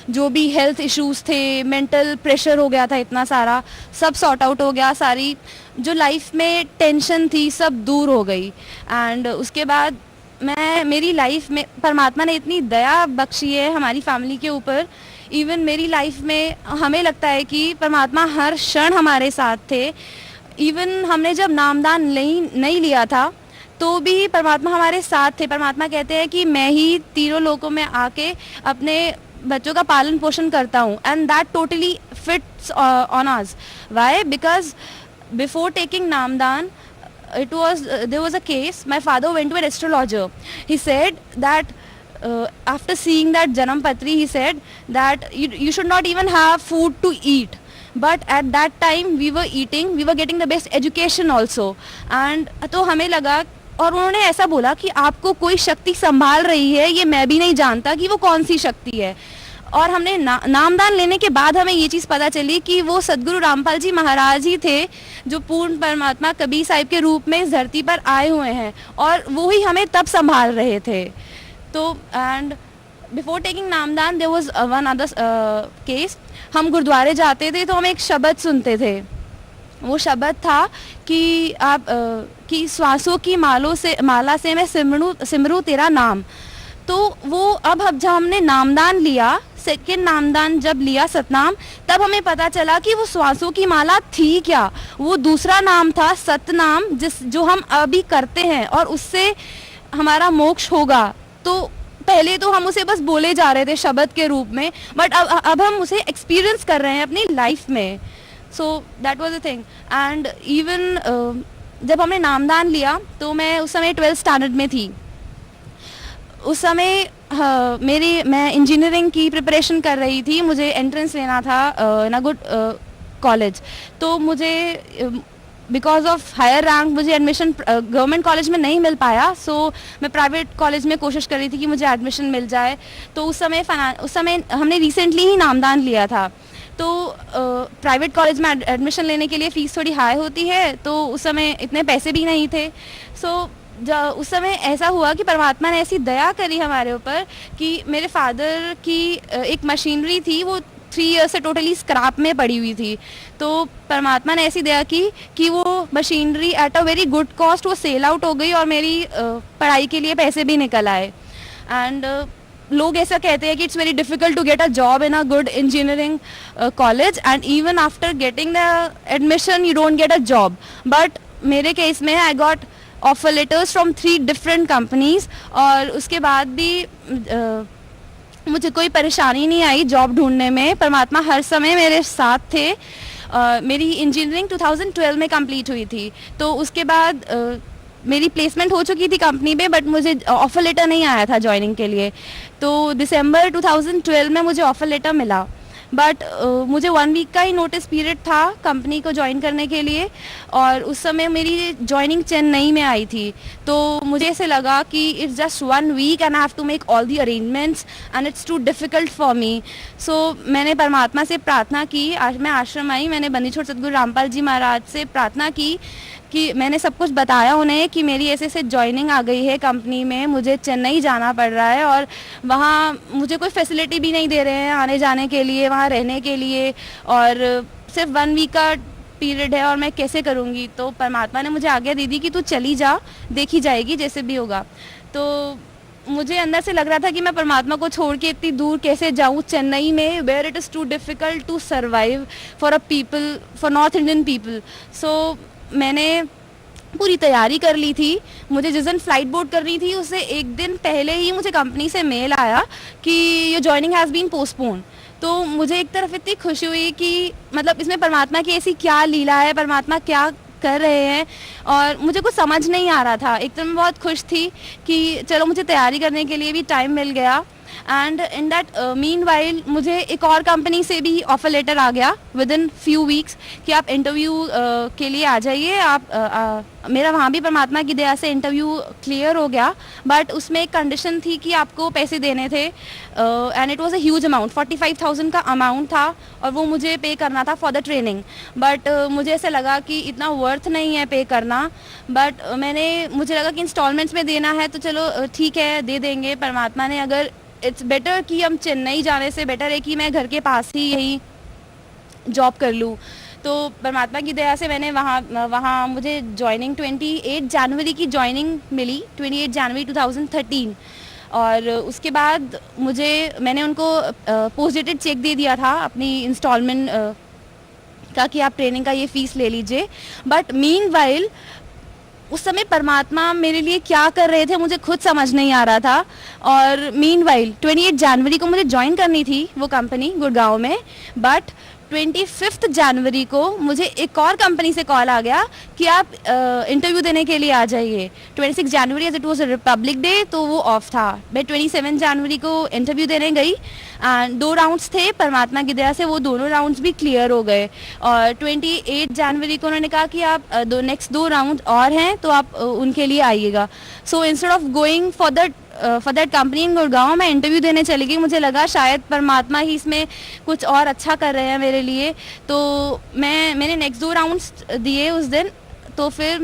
E: जो भी हेल्थ इश्यूज थे, मेंटल प्रेशर हो गया था इतना सारा, सब सॉर्ट आउट हो गया. सारी जो लाइफ में टेंशन थी सब दूर हो गई. एंड उसके बाद मेरी लाइफ में परमात्मा ने इतनी दया बख्शी है हमारी फैमिली के ऊपर. इवन मेरी लाइफ में हमें लगता है कि परमात्मा हर क्षण हमारे साथ थे. इवन हमने जब नामदान नहीं लिया था तो भी परमात्मा हमारे साथ थे. परमात्मा कहते हैं कि मैं ही तीनों लोकों में आके अपने बच्चों का पालन पोषण करता हूँ. And that totally fits on us. Why? Because before taking नामदान, there was a case. My father went to an astrologer. He said that after seeing that Janam Patri, he said that you should not even have food to eat. But at that time we were eating, we were getting the best education also. And तो हमें लगा, और उन्होंने ऐसा बोला कि आपको कोई शक्ति संभाल रही है, ये मैं भी नहीं जानता कि वो कौन सी शक्ति है. और हमने नामदान लेने के बाद हमें ये चीज़ पता चली कि वो सतगुरु रामपाल जी महाराज ही थे जो पूर्ण परमात्मा कबीर साहिब के रूप में इस धरती पर आए हुए हैं और वो ही हमें तब संभाल रहे थे. तो एंड बिफोर टेकिंग नामदान there was one other case. हम गुरुद्वारे जाते थे तो हम एक शब्द सुनते थे. वो शब्द था कि आप कि श्वासों की माला से मैं सिमरूं तेरा नाम. तो वो अब जब हमने नामदान लिया, सेकेंड नामदान जब लिया सतनाम, तब हमें पता चला कि वो श्वासों की माला थी क्या. वो दूसरा नाम था सतनाम, जो हम अभी करते हैं और उससे हमारा मोक्ष होगा. तो पहले तो हम उसे बस बोले जा रहे थे शब्द के रूप में, बट अब हम उसे एक्सपीरियंस कर रहे हैं अपनी लाइफ में. So that was the thing. And even जब हमने नामदान लिया तो मैं उस समय 12th स्टैंडर्ड में थी. उस समय मैं इंजीनियरिंग की प्रिपरेशन कर रही थी. मुझे एंट्रेंस लेना था इन अ गुड कॉलेज. तो मुझे बिकॉज ऑफ हायर रैंक मुझे एडमिशन गवर्नमेंट कॉलेज में नहीं मिल पाया. सो मैं प्राइवेट कॉलेज में कोशिश कर रही थी कि मुझे एडमिशन मिल जाए. तो उस समय हमने रिसेंटली ही नामदान लिया था. तो प्राइवेट कॉलेज में एडमिशन लेने के लिए फ़ीस थोड़ी हाई होती है, तो उस समय इतने पैसे भी नहीं थे. सो उस समय ऐसा हुआ कि परमात्मा ने ऐसी दया करी हमारे ऊपर कि मेरे फादर की एक मशीनरी थी, वो 3 ईयर्स से टोटली स्क्रैप में पड़ी हुई थी. तो परमात्मा ने ऐसी दया की कि वो machinery at a very good cost वो सेल आउट हो गई और मेरी पढ़ाई के लिए पैसे भी निकल आए. एंड लोग ऐसा कहते हैं कि it's very difficult to get a job in a good engineering college and even after getting the admission you don't get a job. But मेरे केस में I got offer letters from 3 different companies और उसके बाद भी मुझे कोई परेशानी नहीं आई जॉब ढूंढने में. परमात्मा हर समय मेरे साथ थे. मेरी इंजीनियरिंग 2012 में कंप्लीट हुई थी. तो उसके बाद मेरी प्लेसमेंट हो चुकी थी कंपनी में, बट मुझे ऑफर लेटर नहीं आया था ज्वाइनिंग के लिए. तो दिसंबर 2012 में मुझे ऑफर लेटर मिला. बट मुझे 1 वीक का ही नोटिस पीरियड था कंपनी को ज्वाइन करने के लिए और उस समय मेरी ज्वाइनिंग चेन्नई में आई थी. तो मुझे ऐसे लगा कि it's just 1 week and I have to make all the arrangements and it's too difficult for me. So मैंने परमात्मा से प्रार्थना की. आज मैं आश्रम आई, मैंने बंदी छोड़ सतगुरु रामपाल जी महाराज से प्रार्थना की कि मैंने सब कुछ बताया उन्हें कि मेरी ऐसे ज्वाइनिंग आ गई है कंपनी में, मुझे चेन्नई जाना पड़ रहा है और वहाँ मुझे कोई फैसिलिटी भी नहीं दे रहे हैं आने जाने के लिए, वहाँ रहने के लिए, और सिर्फ 1 वीक का पीरियड है और मैं कैसे करूँगी. तो परमात्मा ने मुझे आज्ञा दे दी कि तू चली जा, देखी जाएगी जैसे भी होगा. तो मुझे अंदर से लग रहा था कि मैं परमात्मा को छोड़ के इतनी दूर कैसे जाऊँ चेन्नई में, where it is too difficult to survive for north Indian people. So मैंने पूरी तैयारी कर ली थी. मुझे जिस दिन फ़्लाइट बोर्ड करनी थी उससे 1 दिन पहले ही मुझे कंपनी से मेल आया कि your joining has been postpone. तो मुझे एक तरफ इतनी खुशी हुई कि मतलब इसमें परमात्मा की ऐसी क्या लीला है, परमात्मा क्या कर रहे हैं, और मुझे कुछ समझ नहीं आ रहा था। एक तो मैं बहुत खुश थी कि चलो मुझे तैयारी करने के लिए भी टाइम मिल गया। And in that mean while मुझे एक और कंपनी से भी ऑफर लेटर आ गया विद इन फ्यू वीक्स कि आप इंटरव्यू के लिए आ जाइए। आप मेरा वहाँ भी परमात्मा की दया से इंटरव्यू क्लियर हो गया, बट उसमें एक कंडीशन थी कि आपको पैसे देने थे, and it was a huge amount, 45,000 का अमाउंट था, और वो मुझे पे करना था फॉर द ट्रेनिंग। बट मुझे ऐसे लगा कि इतना वर्थ नहीं है पे करना, बट मुझे लगा कि इंस्टॉलमेंट्स में देना है तो चलो ठीक है दे देंगे। परमात्मा ने अगर इट्स बेटर कि हम चेन्नई जाने से बेटर है कि मैं घर के पास ही यही जॉब कर लूँ। तो परमात्मा की दया से मैंने वहाँ मुझे जॉइनिंग 28 जनवरी की जॉइनिंग मिली, 28 जनवरी 2013। और उसके बाद मैंने उनको पोस्ट डेटेड चेक दे दिया था अपनी इंस्टॉलमेंट का कि आप ट्रेनिंग का ये फ़ीस ले लीजिए। बट मीनवाइल उस समय परमात्मा मेरे लिए क्या कर रहे थे मुझे खुद समझ नहीं आ रहा था। और मीनवाइल 28 जनवरी को मुझे ज्वाइन करनी थी वो कंपनी गुड़गांव में, बट 25 जनवरी को मुझे एक और कंपनी से कॉल आ गया कि आप इंटरव्यू देने के लिए आ जाइए। 26 जनवरी as it was republic day तो वो ऑफ था। मैं 27 जनवरी को इंटरव्यू देने गई एंड 2 राउंड्स थे, परमात्मा की दया से वो दोनों राउंड्स भी क्लियर हो गए। और 28 जनवरी को उन्होंने कहा कि आप नेक्स्ट 2 राउंड और हैं तो आप उनके लिए आइएगा। So instead of going for that company इन गुड़गांव मैं इंटरव्यू देने चली गई। मुझे लगा शायद परमात्मा ही इसमें कुछ और अच्छा कर रहे हैं मेरे लिए। तो मैंने नेक्स्ट 2 राउंड्स दिए उस दिन, तो फिर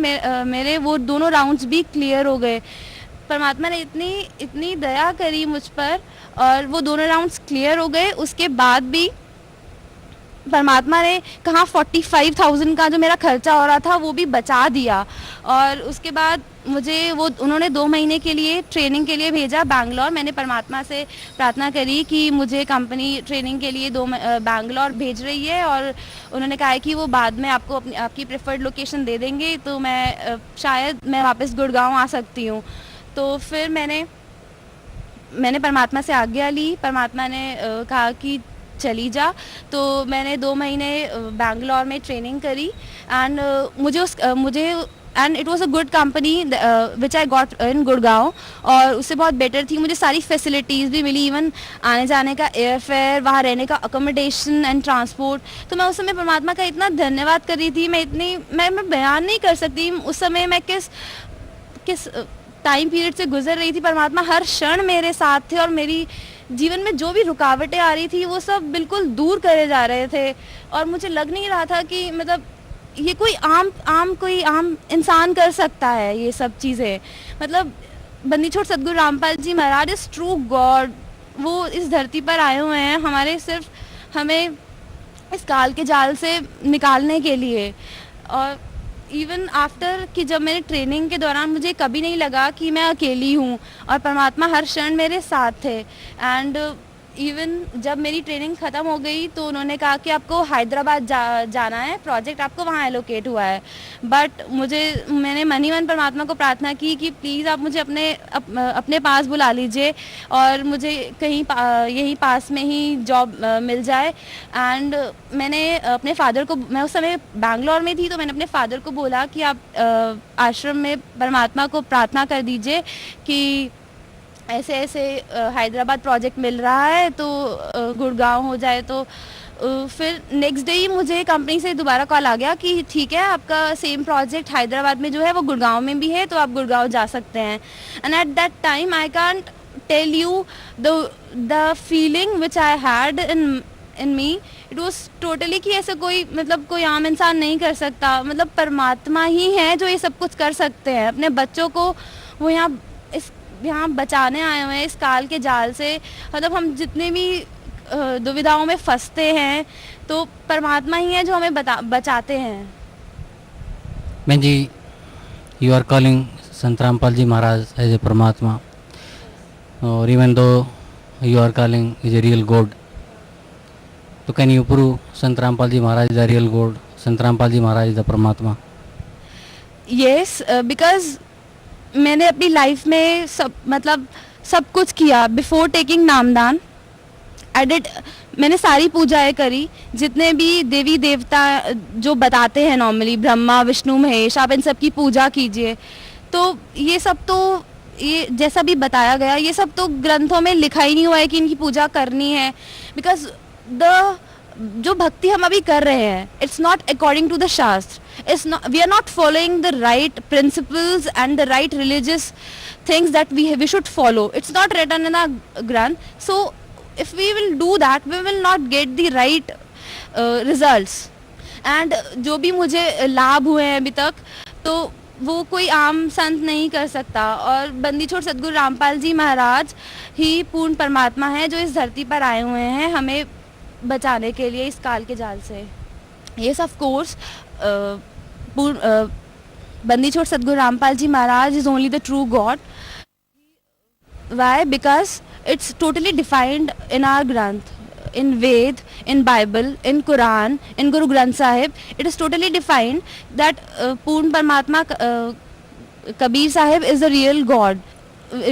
E: मेरे वो दोनों राउंड्स भी क्लियर हो गए। परमात्मा ने इतनी दया करी मुझ पर और वो दोनों राउंड्स क्लियर हो गए। उसके बाद भी परमात्मा ने कहा 45,000 का जो मेरा खर्चा हो रहा था वो भी बचा दिया। और उसके बाद उन्होंने 2 महीने के लिए ट्रेनिंग के लिए भेजा बैंगलोर। मैंने परमात्मा से प्रार्थना करी कि मुझे कंपनी ट्रेनिंग के लिए बैंगलोर भेज रही है, और उन्होंने कहा है कि वो बाद में आपको आपकी प्रेफर्ड लोकेशन दे देंगे, तो शायद मैं वापस गुड़गांव आ सकती हूँ। तो फिर मैंने परमात्मा से आज्ञा ली। परमात्मा ने कहा कि चली जा। तो मैंने 2 महीने बैंगलोर में ट्रेनिंग करी and and it was a good company which I got in Gurgaon, और उससे बहुत बेटर थी। मुझे सारी फैसिलिटीज़ भी मिली, इवन आने जाने का एयर फेयर, वहाँ रहने का अकोमोडेशन एंड ट्रांसपोर्ट। तो मैं उस समय परमात्मा का इतना धन्यवाद कर रही थी। मैं बयान नहीं कर सकती उस समय मैं किस टाइम पीरियड से गुजर रही थी। परमात्मा हर क्षण मेरे साथ थे और मेरी जीवन में जो भी रुकावटें आ रही थी वो सब बिल्कुल दूर करे जा रहे थे। और मुझे लग नहीं रहा था कि मतलब ये कोई आम इंसान कर सकता है ये सब चीज़ें। मतलब बंदी छोड़ सतगुरु Rampal ji Maharaj is true God. वो इस धरती पर आए हुए हैं सिर्फ हमें इस काल के जाल से निकालने के लिए। और इवन आफ्टर कि जब मैंने ट्रेनिंग के दौरान मुझे कभी नहीं लगा कि मैं अकेली हूँ, और परमात्मा हर क्षण मेरे साथ थे। एंड इवन जब मेरी ट्रेनिंग ख़त्म हो गई तो उन्होंने कहा कि आपको हैदराबाद जाना है, प्रोजेक्ट आपको वहाँ एलोकेट हुआ है। बट मैंने मन ही मन परमात्मा को प्रार्थना की कि प्लीज़ आप मुझे अपने पास बुला लीजिए और मुझे कहीं यही पास में ही जॉब मिल जाए। एंड मैंने अपने फादर को, मैं उस समय बैंगलोर में थी, तो मैंने अपने फादर को बोला कि आप आश्रम में परमात्मा को प्रार्थना कर दीजिए कि ऐसे हैदराबाद प्रोजेक्ट मिल रहा है तो गुड़गांव हो जाए। तो फिर नेक्स्ट डे ही मुझे कंपनी से दोबारा कॉल आ गया कि ठीक है, आपका सेम प्रोजेक्ट हैदराबाद में जो है वो गुड़गांव में भी है, तो आप गुड़गांव जा सकते हैं। And at that time I can't tell you the feeling which I had in me. It was totally कि ऐसे कोई आम इंसान नहीं कर सकता। मतलब परमात्मा ही है जो ये सब कुछ कर सकते हैं। अपने बच्चों को वो यहाँ बचाने आए हुए हैं इस काल के जाल से। मतलब हम जितने भी दुविधाओं में फंसते हैं तो परमात्मा ही है जो हमें बचाते हैं।
C: बहन जी, you are calling Sant Rampal ji Maharaj as a परमात्मा, और even though you are calling is a real god, तो can you prove Sant Rampal ji Maharaj is the real god, Sant Rampal ji Maharaj is the परमात्मा?
E: यस, बिकॉज मैंने अपनी लाइफ में सब कुछ किया बिफोर टेकिंग नामदान। मैंने सारी पूजाएं करी, जितने भी देवी देवता जो बताते हैं नॉर्मली, ब्रह्मा विष्णु महेश, आप इन सब की पूजा कीजिए। तो ये सब तो ये जैसा भी बताया गया, ये सब तो ग्रंथों में लिखा ही नहीं हुआ है कि इनकी पूजा करनी है। बिकॉज द जो भक्ति हम अभी कर रहे हैं, it's not according to the shastra, it's not, we are not following the right principles and the right religious things that we should follow. It's not written in a granth. So if we will do that, we will not get the right results. And जो भी मुझे लाभ हुए हैं अभी तक, तो वो कोई आम संत नहीं कर सकता। और बंदी छोड़ सदगुरु रामपाल जी महाराज ही पूर्ण परमात्मा हैं, जो इस धरती पर आए हुए हैं हमें बचाने के लिए इस काल के जाल से। Yes, of course, बंदी छोड़ सदगुरु रामपाल जी महाराज is only the true God. Why? Because it's totally defined in our Granth, in Ved, in Bible, in Quran, in Guru Granth Sahib. It is totally defined that Poorn Paramatma Kabir Sahib is the real God.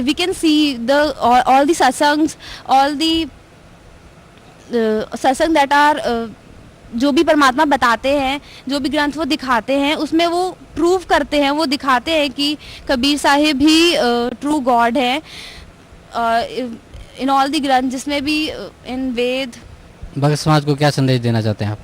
E: We can see all the satsangs, all the satsang that are जो भी परमात्मा बताते हैं, जो भी ग्रंथ वो दिखाते हैं, उसमें वो प्रूव करते हैं, वो दिखाते हैं कि कबीर साहिब ही ट्रू गॉड है। इन ऑल दी ग्रंथ, जिसमें भी इन वेद।
C: भक्त समाज को क्या संदेश देना चाहते हैं आप?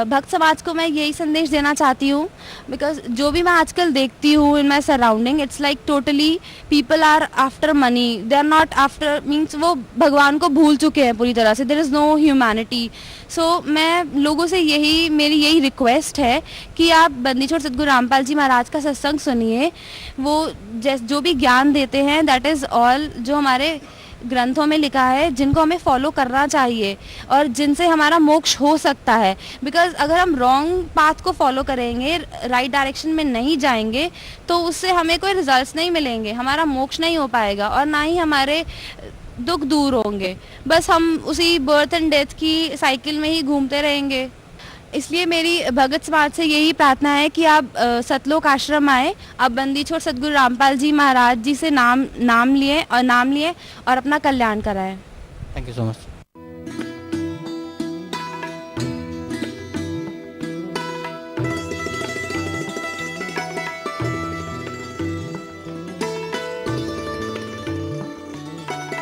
E: भक्त समाज को मैं यही संदेश देना चाहती हूँ, बिकॉज जो भी मैं आजकल देखती हूँ in my surrounding, it's like totally people are after money, they are not after, means वो भगवान को भूल चुके हैं पूरी तरह से। There is no humanity. So मैं लोगों से मेरी यही रिक्वेस्ट है कि आप बंदी छोड़ सदगुरु रामपाल जी महाराज का सत्संग सुनिए। वो जो भी ज्ञान देते हैं, दैट इज़ ऑल जो हमारे ग्रंथों में लिखा है, जिनको हमें फॉलो करना चाहिए और जिनसे हमारा मोक्ष हो सकता है। बिकॉज अगर हम रॉन्ग पाथ को फॉलो करेंगे, राइट डायरेक्शन में नहीं जाएंगे, तो उससे हमें कोई रिजल्ट्स नहीं मिलेंगे, हमारा मोक्ष नहीं हो पाएगा और ना ही हमारे दुख दूर होंगे। बस हम उसी बर्थ एंड डेथ की साइकिल में ही घूमते रहेंगे। इसलिए मेरी भगत समाज से यही प्रार्थना है कि आप सतलोक आश्रम आए, आप बंदी छोड़ सदगुरु रामपाल जी महाराज जी से नाम लिए और अपना कल्याण कराएं।
C: Thank you so much.